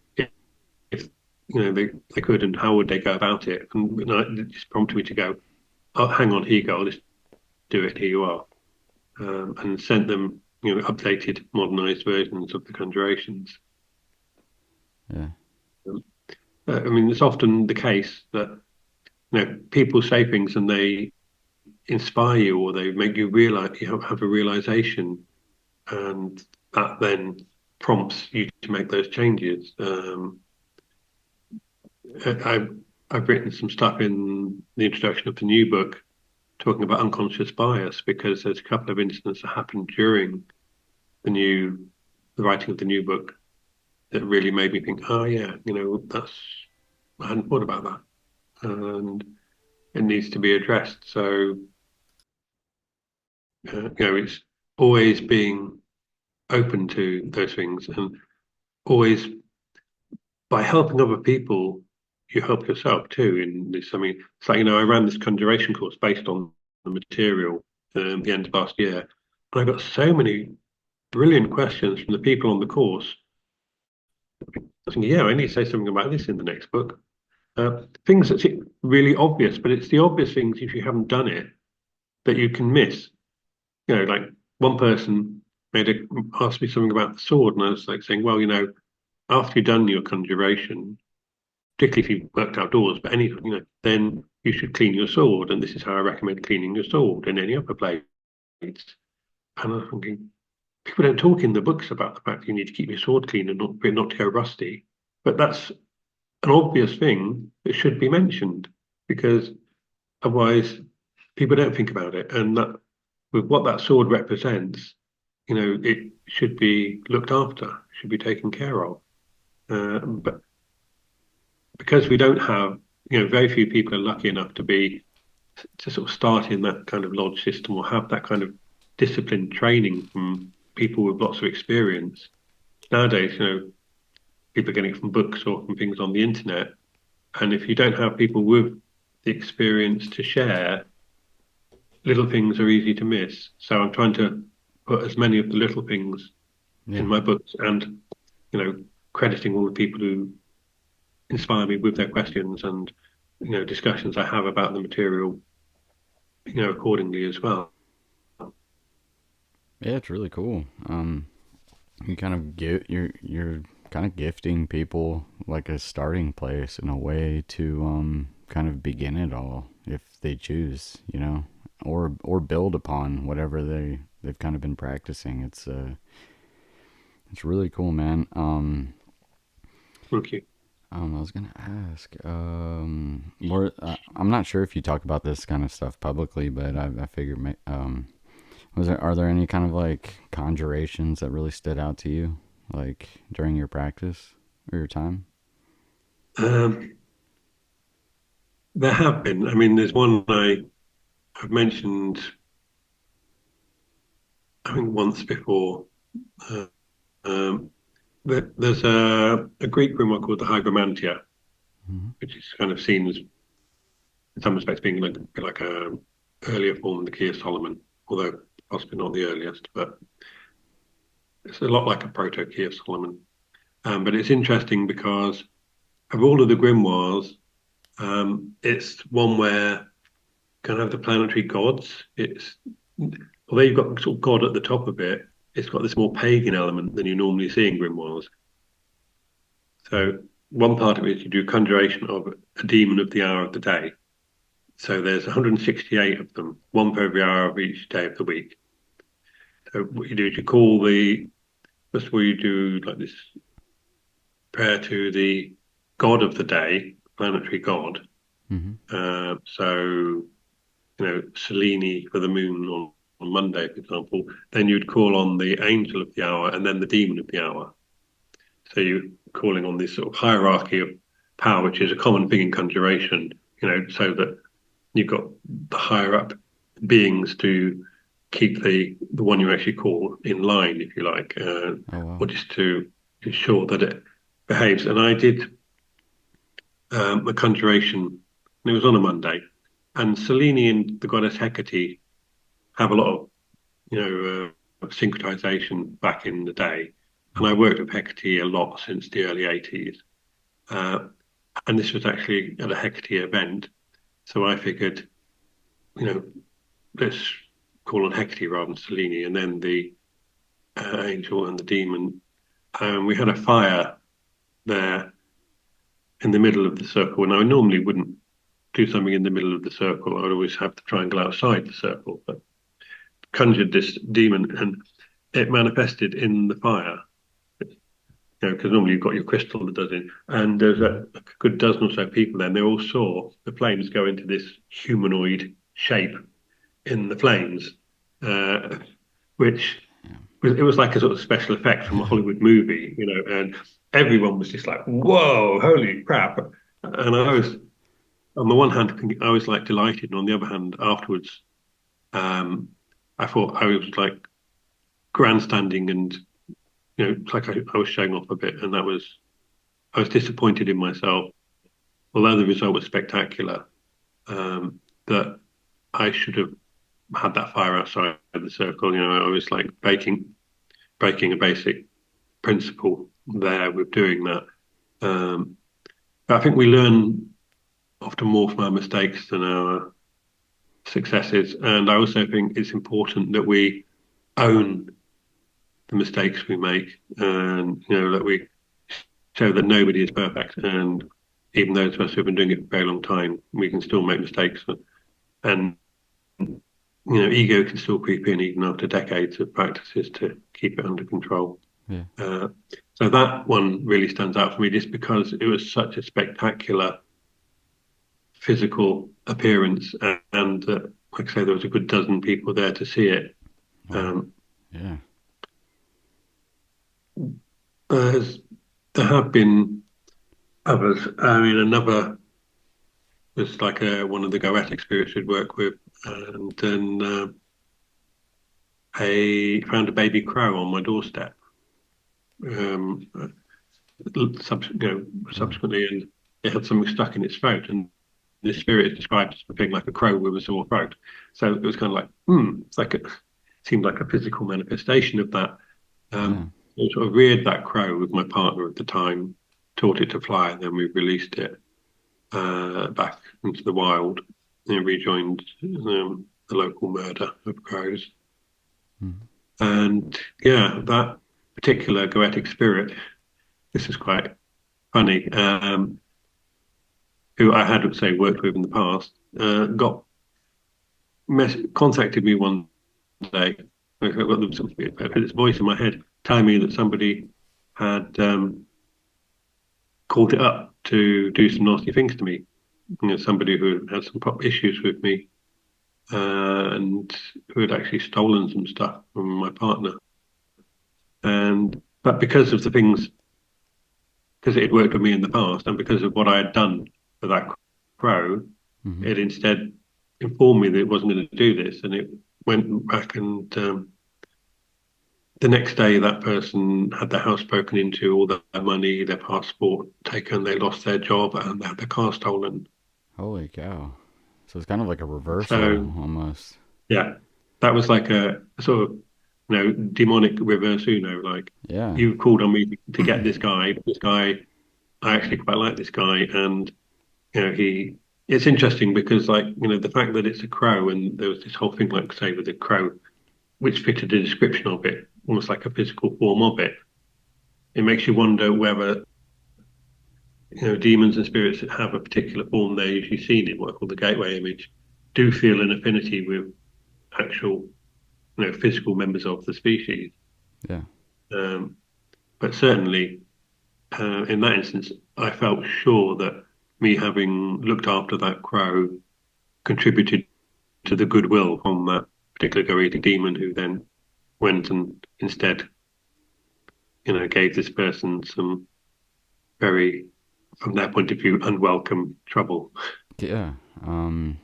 if they could and how would they go about it. And it just prompted me to go, oh, hang on, here you go, I'll just do it, here you are. And sent them, updated, modernized versions of the conjurations. Yeah. I mean, it's often the case that people say things and they inspire you or they make you realize you have a realization, and that then prompts you to make those changes. I've written some stuff in the introduction of the new book talking about unconscious bias because there's a couple of incidents that happened during the writing of the new book that really made me think, oh yeah, I hadn't thought about that, and it needs to be addressed. So it's always being open to those things, and always by helping other people, you help yourself too. In this, I mean, it's like I ran this conjuration course based on the material the end of last year, and I got so many brilliant questions from the people on the course. I was thinking, yeah, I need to say something about this in the next book. Things that's really obvious, but it's the obvious things if you haven't done it that you can miss. Like one person asked me something about the sword, and I was like saying, well, after you've done your conjuration, particularly if you've worked outdoors, but anything, then you should clean your sword, and this is how I recommend cleaning your sword and any other blades. And I was thinking, people don't talk in the books about the fact that you need to keep your sword clean and not to go rusty, but that's an obvious thing that should be mentioned because otherwise people don't think about it. And that with what that sword represents, it should be looked after, should be taken care of. But because we don't have, very few people are lucky enough to sort of start in that kind of lodge system or have that kind of disciplined training from people with lots of experience. Nowadays, people are getting it from books or from things on the internet. And if you don't have people with the experience to share, little things are easy to miss. So I'm trying to put as many of the little things in my books and, crediting all the people who inspire me with their questions and, discussions I have about the material, accordingly as well. Yeah, it's really cool. You kind of you're kind of gifting people like a starting place in a way to kind of begin it all if they choose, or build upon whatever they've kind of been practicing. It's really cool, man. Thank you. I was gonna ask, more. I'm not sure if you talk about this kind of stuff publicly, but I figured, are there any kind of like conjurations that really stood out to you, like during your practice or your time? Um, there have been. I mean, there's one I've mentioned, I think once before. Uh, um, there's a Greek grimoire called the Hygromantia, Mm-hmm. which is kind of seen as, in some respects, being like a earlier form of the Key of Solomon, although possibly not the earliest, but it's a lot like a proto Key of Solomon. But it's interesting because of all of the grimoires, it's one where you can have the planetary gods. Although you've got sort of God at the top of it, it's got this more pagan element than you normally see in grimoires. So one part of it is you do conjuration of a demon of the hour of the day. So there's 168 of them, one for every hour of each day of the week. So what you do is first of all, you do like this prayer to the god of the day, planetary god. Mm-hmm. So, Selene for the moon on Monday, for example. Then you'd call on the angel of the hour and then the demon of the hour. So you're calling on this sort of hierarchy of power, which is a common thing in conjuration, so that you've got the higher up beings to keep the one you actually call in line, if you like, Oh wow. or just to ensure that it behaves. And I did a conjuration, and it was on a Monday. And Selene and the goddess Hecate have a lot of, syncretization back in the day. And I worked with Hecate a lot since the early 80s. Uh, and this was actually at a Hecate event. So I figured, you know, let's call on Hecate rather than Selene, and then the angel and the demon. And we had a fire there in the middle of the circle. And I normally wouldn't do something in the middle of the circle. I'd always have the triangle outside the circle. But conjured this demon, and it manifested in the fire. Because normally you've got your crystal that does it, and there's Hmm. a good dozen or so people there, and they all saw the flames go into this humanoid shape in the flames, uh, which it was like a sort of special effect from a Hollywood movie, and everyone was just like, "Whoa, holy crap!" And I was, on the one hand, I was like delighted, and on the other hand, afterwards, um, I thought I was like grandstanding, and it's like I was showing off a bit, and I was disappointed in myself. Although the result was spectacular, that I should have had that fire outside the circle. I was like breaking a basic principle there with doing that. But I think we learn often more from our mistakes than our successes, and I also think it's important that we own the mistakes we make, and that we show that nobody is perfect, and even those of us who've been doing it for a very long time, we can still make mistakes, and ego can still creep in even after decades of practices to keep it under control. Yeah. Uh, so that one really stands out for me, just because it was such a spectacular physical appearance, and like I say, there was a good dozen people there to see it. Wow. Um, Yeah. there's, there have been others. I mean, another was like one of the Goetic spirits we'd work with, and then I found a baby crow on my doorstep. Um, Yeah. subsequently, and it had something stuck in its throat, and this spirit is described as being like a crow with a sore throat. So it was kind of like, it's like it seemed like a physical manifestation of that. Yeah. I sort of reared that crow with my partner at the time, taught it to fly, and then we released it back into the wild and rejoined the local murder of crows. Mhm. And yeah, that particular goetic spirit, this is quite funny, who I had, say, worked with in the past, got contacted me one day. I've got this voice in my head telling me that somebody had called it up to do some nasty things to me. Somebody who had some issues with me, and who had actually stolen some stuff from my partner. But because of the things, because it had worked with me in the past, and because of what I had done for that crow, Mhm. it instead informed me that it wasn't going to do this, and it went back, and the next day that person had their house broken into, all their money, their passport taken, they lost their job, and they had their car stolen. Holy cow. So it's kind of like a reversal So almost. yeah, that was like a sort of demonic reverse Uno. Like, Yeah. you called on me to get this guy. This guy, I actually quite like this guy, and he. It's interesting because, like, the fact that it's a crow, and there was this whole thing, like, say, with a crow, which fitted the description of it, almost like a physical form of it. It makes you wonder whether demons and spirits that have a particular form they're usually seen in, what I call the gateway image, do feel an affinity with actual, physical members of the species. Yeah. Um, but certainly, in that instance, I felt sure that me having looked after that crow contributed to the goodwill from that particular Goetic demon, who then went and instead, gave this person some very, from their point of view, unwelcome trouble. Yeah. Um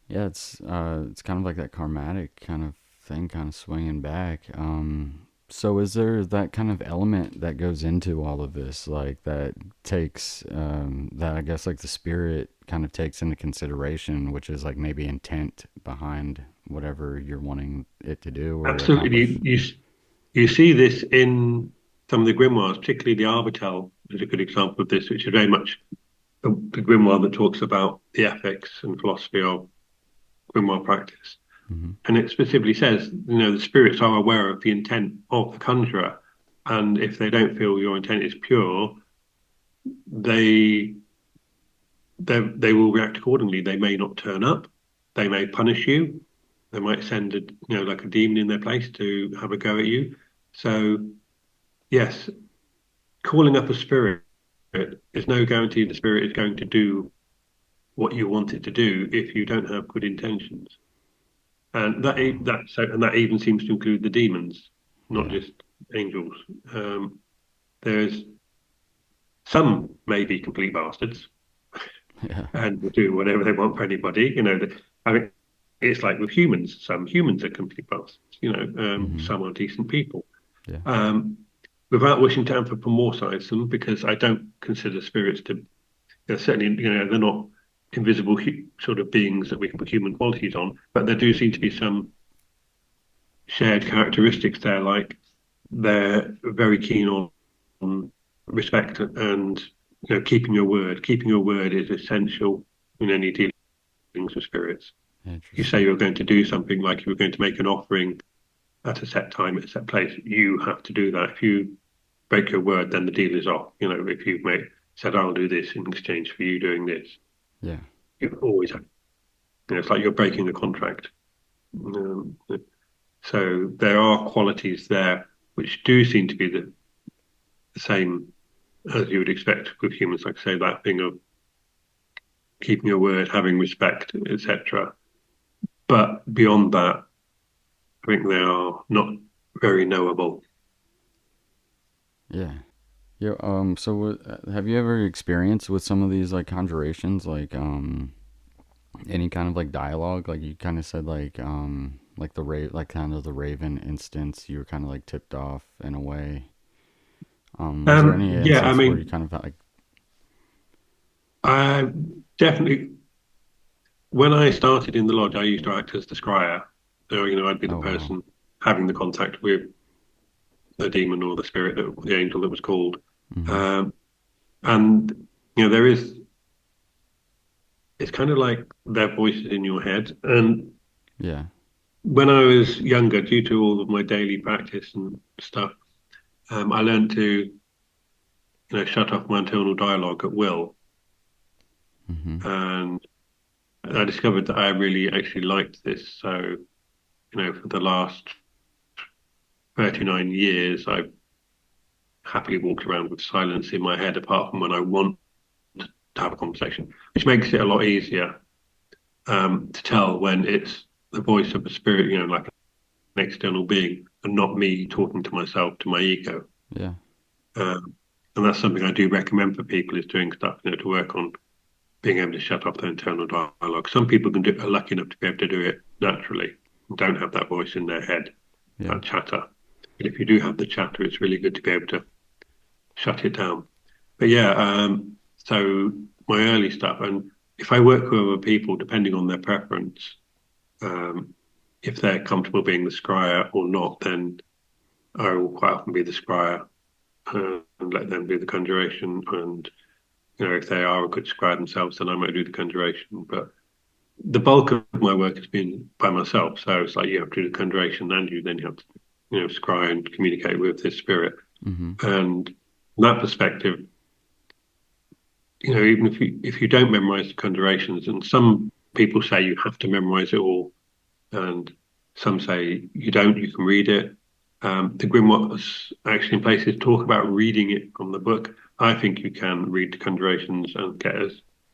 Yeah, it's kind of like that karmatic kind of thing, kind of swinging back. So is there that kind of element that goes into all of this, like that takes that I guess like the spirit kind of takes into consideration, which is like maybe intent behind whatever you're wanting it to do or accomplish? Absolutely. You see this in some of the grimoires, particularly the Arbitel is a good example of this, which is very much the grimoire that talks about the ethics and philosophy of grimoire practice. Hmm. And it specifically says, the spirits are aware of the intent of the conjurer. And if they don't feel your intent is pure, they they will react accordingly. They may not turn up. They may punish you. They might send like a demon in their place to have a go at you. So yes, calling up a spirit is no guarantee the spirit is going to do what you want it to do if you don't have good intentions. And that even seems to include the demons, not Yeah. just angels. Um, there's some may be complete bastards Yeah. and will do whatever they want for anybody. I mean, it's like with humans. Some humans are complete bastards. Hmm. Some are decent people. Yeah. Um, Without wishing to anthropomorphize them, because I don't consider spirits to certainly, they're not invisible sort of beings that we can put human qualities on, but there do seem to be some shared characteristics there, like they're very keen on respect and keeping your word. Keeping your word is essential in any dealings with spirits. You say Interesting. you're going to do something, like you were going to make an offering at a set time, at a set place, you have to do that. If you break your word, then the deal is off. If you've said, I'll do this in exchange for you doing this, Yeah. you always have. It's like you're breaking a contract. Um, so there are qualities there which do seem to be the same as you would expect with humans, like I say, that thing of keeping your word, having respect, etc. But beyond that, I think they are not very knowable. Yeah. Yeah. So have you ever experienced with some of these like conjurations, like any kind of like dialogue? Like you kind of said, like like kind of the Raven instance, you were kind of like tipped off in a way. Was there any Yeah, I instance where you mean, kind of felt like, I definitely, when I started in the lodge, I used to act as the scryer. So, I'd be the oh wow. person having the contact with the demon or the spirit, the angel that was called. Mm-hmm. Um, and, there is, it's kind of like their voices in your head. And Yeah. when I was younger, due to all of my daily practice and stuff, I learned to, shut off my internal dialogue at will. Mm-hmm. And I discovered that I really actually liked this. So, for the last 39 years, I've happily walked around with silence in my head, apart from when I want to have a conversation, which makes it a lot easier to tell when it's the voice of a spirit, like an external being, and not me talking to myself, to my ego. Yeah. Um, and that's something I do recommend for people, is doing stuff, to work on being able to shut off their internal dialogue. Some people are lucky enough to be able to do it naturally and don't have that voice in their head, Yeah. that chatter. But if you do have the chatter, it's really good to be able to shut it down. But yeah, so my early stuff, and if I work with other people, depending on their preference, um, if they're comfortable being the scryer or not, then I will quite often be the scryer and let them do the conjuration. And if they are a good scryer themselves, then I might do the conjuration. But the bulk of my work has been by myself, so it's like you have to do the conjuration, and you have to, scry and communicate with this spirit. Mm-hmm. And from that perspective, even if you don't memorize the conjurations, and some people say you have to memorize it all, and some say you don't, you can read it. The Grimoires actually in places talk about reading it from the book. I think you can read the conjurations and get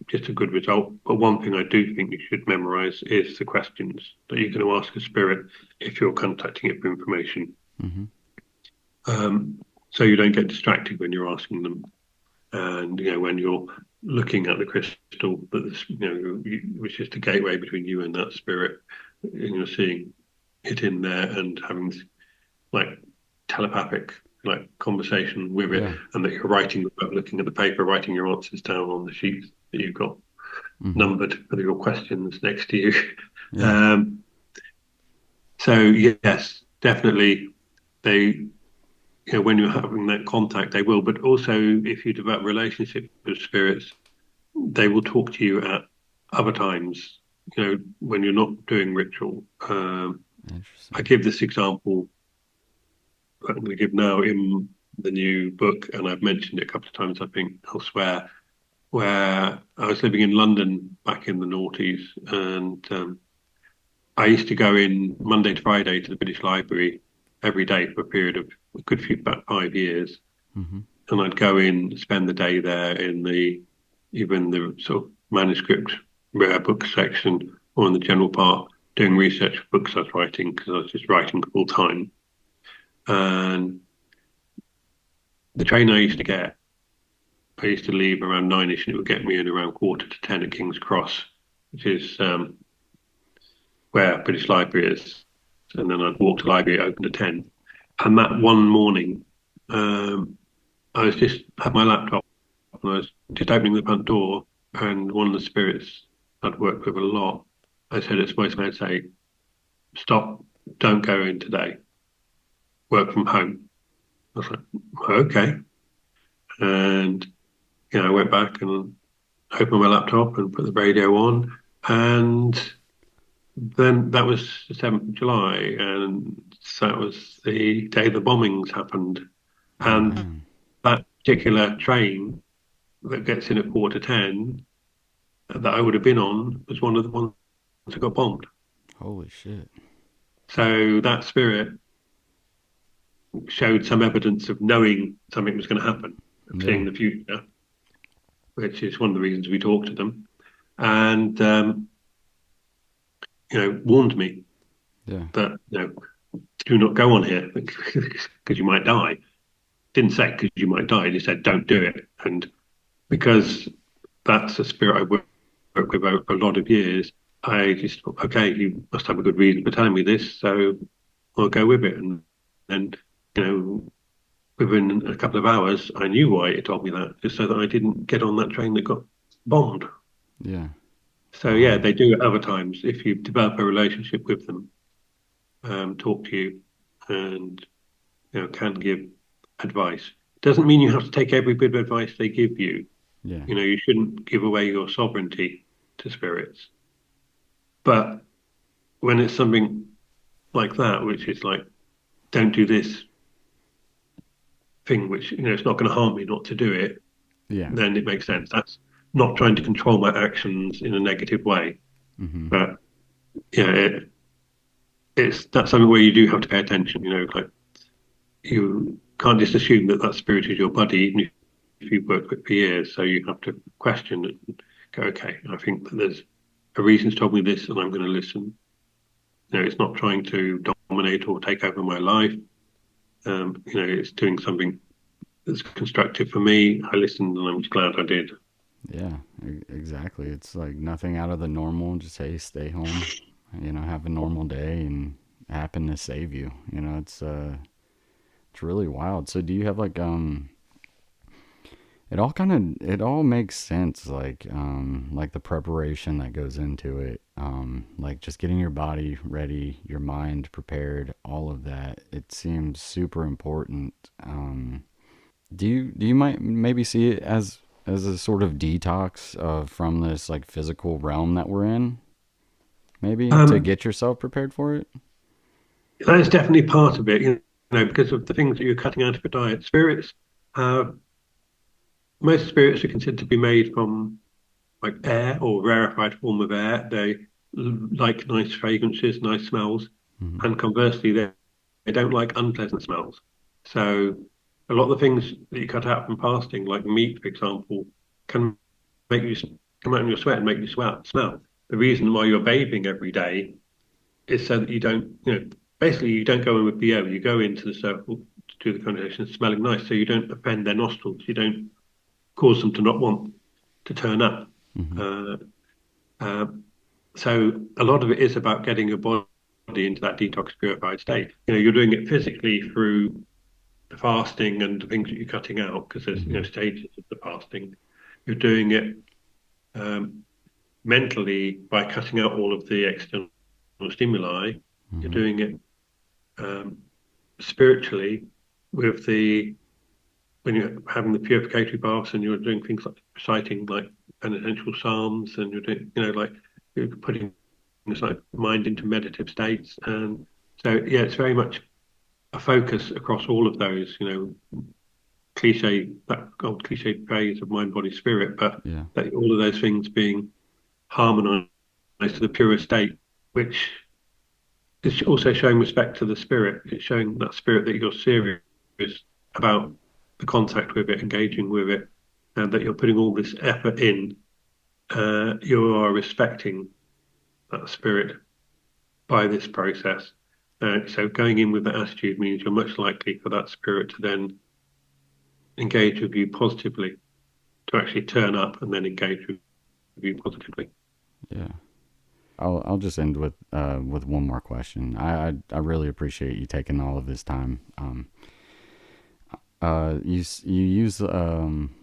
just a good result. But one thing I do think you should memorize is the questions that you're going to ask a spirit if you're contacting it for information. Mm-hmm. Um, so you don't get distracted when you're asking them. And when you're looking at the crystal, that's which is the gateway between you and that spirit, and you're seeing it in there and having like telepathic like conversation with it, Yeah. and that you're writing, looking at the paper, writing your answers down on the sheets that you've got Hmm. numbered for your questions next to you. Yeah. Um, so yes, definitely they, when you're having that contact, they will. But also, if you develop relationships with spirits, they will talk to you at other times. When you're not doing ritual. I Interesting. give this example I'm going to give now in the new book, and I've mentioned it a couple of times, I think, elsewhere, where I was living in London back in the noughties, and I used to go in Monday to Friday to the British Library every day for a period of a good few, about 5 years. Hmm. And I'd go in, spend the day there in even the sort of manuscript rare book section or in the general part doing research for books I was writing because I was just writing full time. And the train I used to get, I used to leave around 9ish and it would get me in around quarter to 10 at King's Cross, which is where British Library is. And then I'd walk to the library, open at 10. And that one morning, um, I was just had my laptop and I was just opening the front door, and one of the spirits I'd worked with a lot, I said it's voice and I'd say, "Stop, don't go in today, work from home." I was like, "Okay." And I went back and opened my laptop and put the radio on, and then that was the 7th of July, and that was the day the bombings happened. Oh And man. that particular train that gets in at quarter 10 that I would have been on was one of the ones that got bombed. Holy shit. So that spirit showed some evidence of knowing something was going to happen, of Yeah. seeing the future, which is one of the reasons we talk to them, and warned me Yeah. that do not go on here because you might die. Didn't say because you might die. He said don't do it, and because that's a spirit I worked with over a lot of years, I just thought, okay, you must have a good reason for telling me this, so I'll go with it. And you know, within a couple of hours, I knew why it told me that, just so that I didn't get on that train that got bombed. Yeah. So yeah, Wow. they do it other times if you develop a relationship with them, talk to you, and can give advice. Doesn't mean you have to take every bit of advice they give you. Yeah. You shouldn't give away your sovereignty to spirits. But when it's something like that, which is like, don't do this thing, which it's not going to harm me not to do it, Yeah. then it makes sense. That's not trying to control my actions in a negative way. Hmm. But yeah, it's that's something where you do have to pay attention. Like you can't just assume that that spirit is your buddy, even if you've worked with it for years. So you have to question it and go, okay, I think that there's a reason it's told me this, and I'm going to listen. It's not trying to dominate or take over my life. It's doing something that's constructive for me. I listened, and I'm glad I did. Yeah. Exactly. It's like nothing out of the normal. Just hey, stay home. Have a normal day and happen to save you. It's really wild. So do you have it all makes sense, like the preparation that goes into it, like just getting your body ready, your mind prepared, all of that. It seems super important. Do you might maybe see it as a sort of detox from this like physical realm that we're in, maybe to Um, get yourself prepared for it? that is definitely part of it, because of the things that you're cutting out of your diet. Most spirits are considered to be made from like air or rarefied form of air. They like nice fragrances, nice smells, Hmm. and conversely, they don't like unpleasant smells. So a lot of the things that you cut out from fasting, like meat, for example, can make you come out in your sweat and make you smell. The reason why you're bathing every day is so that you don't, basically you don't go in with BO. You go into the circle to do the conversation smelling nice, so you don't offend their nostrils. You don't cause them to not want to turn up. Hmm. Uh, uh, so a lot of it is about getting your body into that detox purified state. You're doing it physically through the fasting and the things that you're cutting out, because there's Hmm. stages of the fasting. You're doing it um, mentally by cutting out all of the external stimuli. You're Hmm. doing it um, spiritually with when you're having the purificatory baths and you're doing things like reciting like penitential psalms, and you're doing like you're putting things like mind into meditative states. And so yeah, it's very much a focus across all of those, that old cliche phrase of mind, body, spirit, but Yeah. that all of those things being harmonized to the purest state, which is also showing respect to the spirit. It's showing that spirit that you're serious about the contact with it, engaging with it, and that you're putting all this effort in. You are respecting that spirit by this process. So going in with that attitude means you're much likely for that spirit to then engage with you positively, to actually turn up and then engage with you positively. Yeah. I'll just end with one more question. I really appreciate you taking all of this time. You use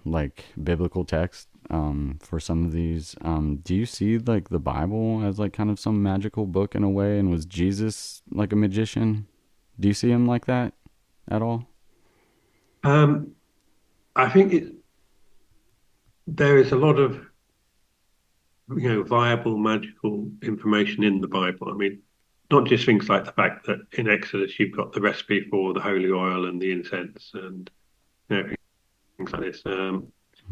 like biblical text for some of these. Do you see like the Bible as like kind of some magical book in a way? And was Jesus like a magician? Do you see him like that at all? Um, I think there is a lot of viable magical information in the Bible. I mean, not just things like the fact that in Exodus you've got the recipe for the holy oil and the incense and things like this,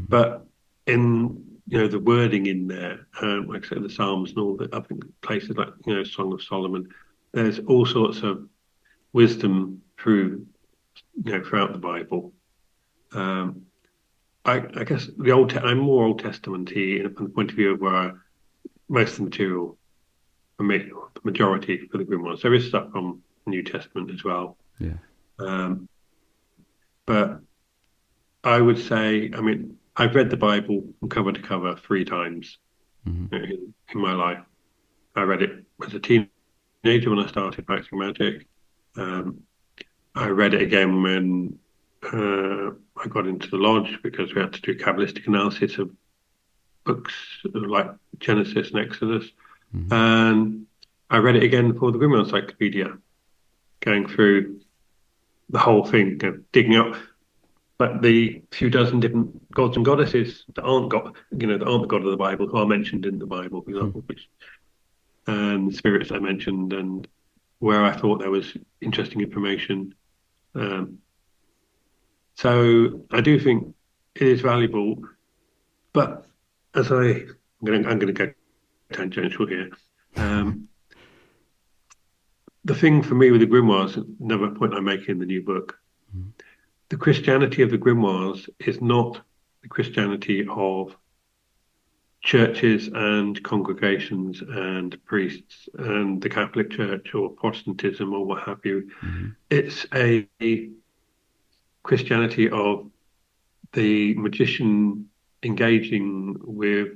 but in the wording in there, like I said, the Psalms and all that. I think places like Song of Solomon, there's all sorts of wisdom throughout the Bible. Um, I guess I'm more Old Testament-y from the point of view of where most of the material for me, the majority for the Grimoires. There is stuff from the New Testament as well. Yeah. Um, but I would say, I mean, I've read the Bible from cover to cover 3 times Hmm. in my life. I read it as a teenager when I started practicing magic. Um, I read it again when I got into the lodge because we had to do Kabbalistic analysis of books like Genesis and Exodus. Hmm. And I read it again for the Grimoire Encyclopedia, going through the whole thing, digging up like the few dozen different gods and goddesses that aren't that aren't the God of the Bible, who are mentioned in the Bible, for example, and the spirits I mentioned, and where I thought there was interesting information. Um, so I do think it is valuable, but I'm going to go tangential here. Um, the thing for me with the grimoires, another point I make in the new book, the Christianity of the grimoires is not the Christianity of churches and congregations and priests and the Catholic Church or Protestantism or what have you. Hmm. It's a Christianity of the magician engaging with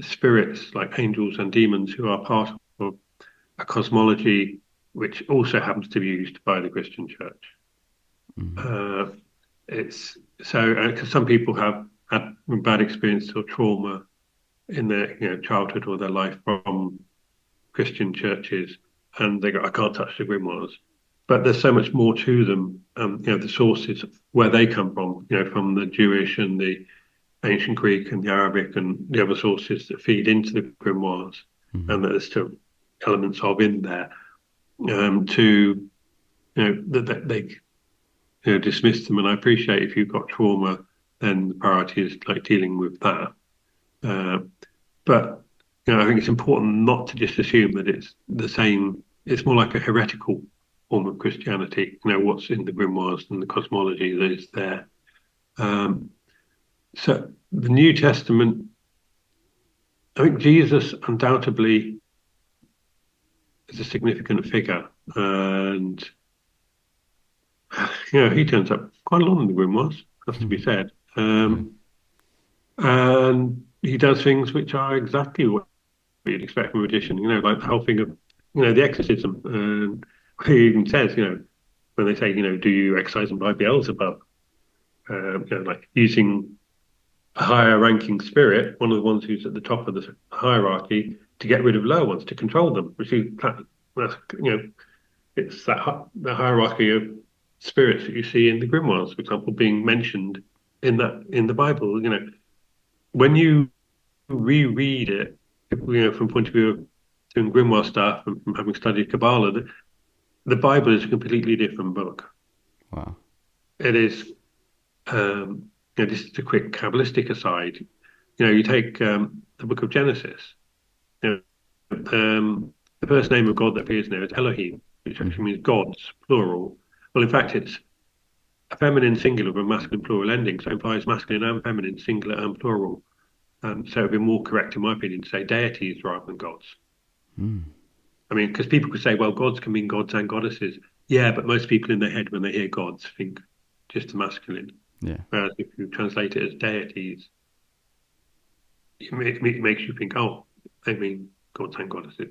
spirits like angels and demons who are part of a cosmology which also happens to be used by the Christian Church. Hmm. Uh, it's so because some people have had bad experience or trauma in their childhood or their life from Christian churches, and they go, I can't touch the grimoires. But there's so much more to them. The sources where they come from, from the Jewish and the ancient Greek and the Arabic and the other sources that feed into the grimoires, Hmm. and that there's still elements of in there to that they dismiss them. And I appreciate if you've got trauma, then the priority is like dealing with that. Uh, but I think it's important not to just assume that it's the same. It's more like a heretical form of Christianity. What's in the grimoires and the cosmology that is there. So the New Testament, I think Jesus undoubtedly is a significant figure, and he turns up quite a lot in the grimoires. Has to be said. Yeah. and he does things which are exactly what you'd expect from a magician. Like the whole thing of the exorcism, and he even says, when they say, do you exorcise them by Beelzebub? Like using a higher ranking spirit, one of the ones who's at the top of the hierarchy, to get rid of lower ones, to control them. Which is that's it's the hierarchy of spirits that you see in the grimoires, for example, being mentioned in the Bible. When you reread it, from point of view of doing grimoire stuff and from having studied Kabbalah, the Bible is a completely different book. Wow. It is. This is a quick Kabbalistic aside. You take the book of Genesis. You the first name of God that appears in there is Elohim, which actually Hmm. means gods, plural. Well, in fact, it's a feminine singular with a masculine plural ending, so it implies masculine and feminine, singular and plural. So it would be more correct, in my opinion, to say deities rather than gods. Mm. I mean, because people could say, well, gods can mean gods and goddesses. Yeah, but most people in their head, when they hear gods, think just the masculine. Yeah. Whereas if you translate it as deities, it makes you think, oh, they mean gods and goddesses.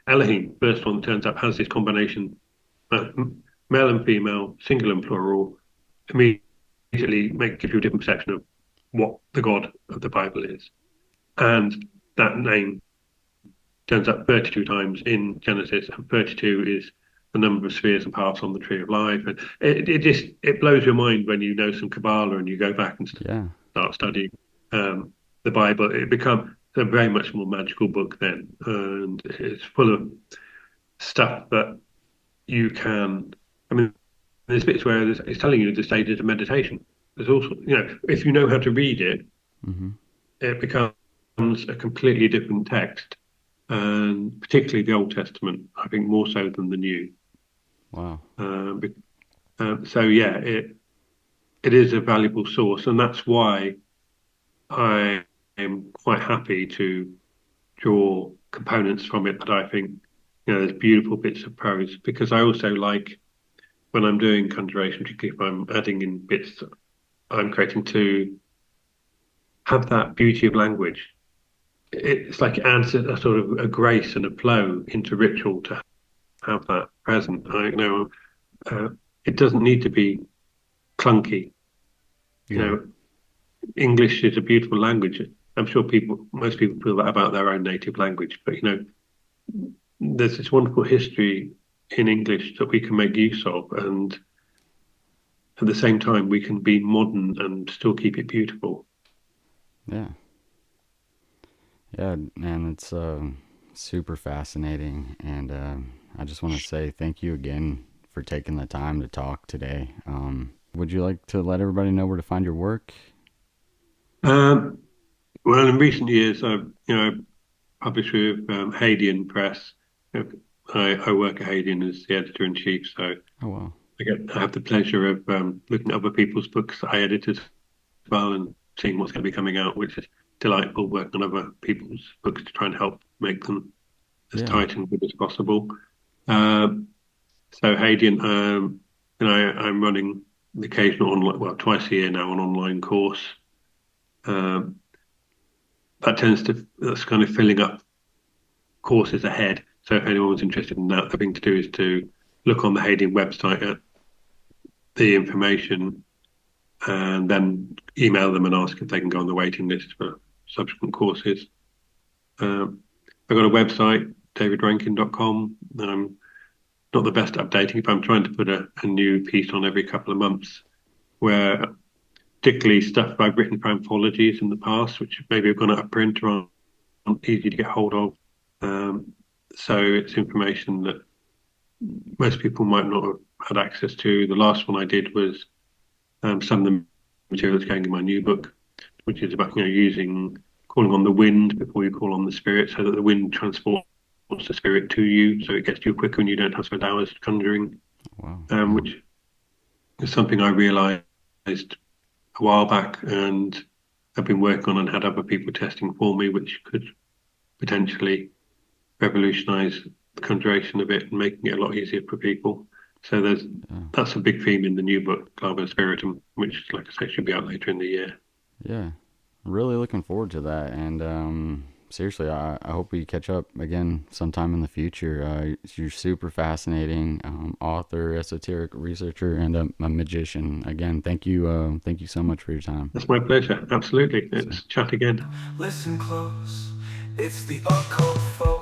Elohim, first one that turns up, has this combination, male and female, singular and plural, immediately give you a different perception of what the God of the Bible is. And that name turns up 32 times in Genesis, and 32 is the number of spheres and paths on the tree of life. And it blows your mind when you know some Kabbalah and you go back and Yeah. start studying the Bible. It becomes a very much more magical book then, and it's full of stuff that you can. I mean, there's bits where it's telling you the stages of meditation. There's also, if you know how to read it, Hmm. it becomes a completely different text, and particularly the Old Testament, I think more so than the New. Wow. Um, so yeah, it is a valuable source, and that's why I am quite happy to draw components from it that I think, there's beautiful bits of prose, because I also like when I'm doing conjuration, particularly if I'm adding in bits that I'm creating, to have that beauty of language. It's like it adds a sort of a grace and a flow into ritual to have that present. Uh, it doesn't need to be clunky. You Yeah. know, English is a beautiful language. I'm sure most people feel that about their own native language, but there's this wonderful history in English that we can make use of, and at the same time, we can be modern and still keep it beautiful. Yeah. Yeah, man, it's super fascinating, and I just want to say thank you again for taking the time to talk today. Would you like to let everybody know where to find your work? Um, well, in recent years, I've published with Hadean Press. You know, I work at Hadean as the editor in chief, so Oh wow. I have the pleasure of looking at other people's books that I edit as well and seeing what's going to be coming out, which is delightful. Working on other people's books to try and help make them as Yeah. tight and good as possible. Um, so Hadean, I'm running the occasional online, well, twice a year now, an online course. Um, that's kind of filling up courses ahead. So if anyone's interested in that, the thing to do is to look on the Hadean website at the information and then email them and ask if they can go on the waiting list for subsequent courses. Um, I've got a website, davidrankine.com. Not the best at updating, but I'm trying to put a new piece on every couple of months, where particularly stuff I've written for anthologies in the past, which maybe have gone out of print or aren't easy to get hold of. Um, so it's information that most people might not have had access to. The last one I did was some of the material that's going in my new book, which is about using calling on the wind before you call on the spirit, so that the wind transports the spirit to you, so it gets to you quicker and you don't have to spend hours conjuring. Wow. Which is something I realised a while back, and I've been working on and had other people testing for me, which could potentially revolutionise the conjuration of it and making it a lot easier for people. So Yeah. that's a big theme in the new book, Claves Spiritum, which, like I say, should be out later in the year. Yeah, really looking forward to that. And seriously, I hope we catch up again sometime in the future. You're super fascinating author, esoteric researcher, and a magician. Again, thank you so much for your time. That's my pleasure. Absolutely. So. Let's chat again. Listen close, it's the occult folk.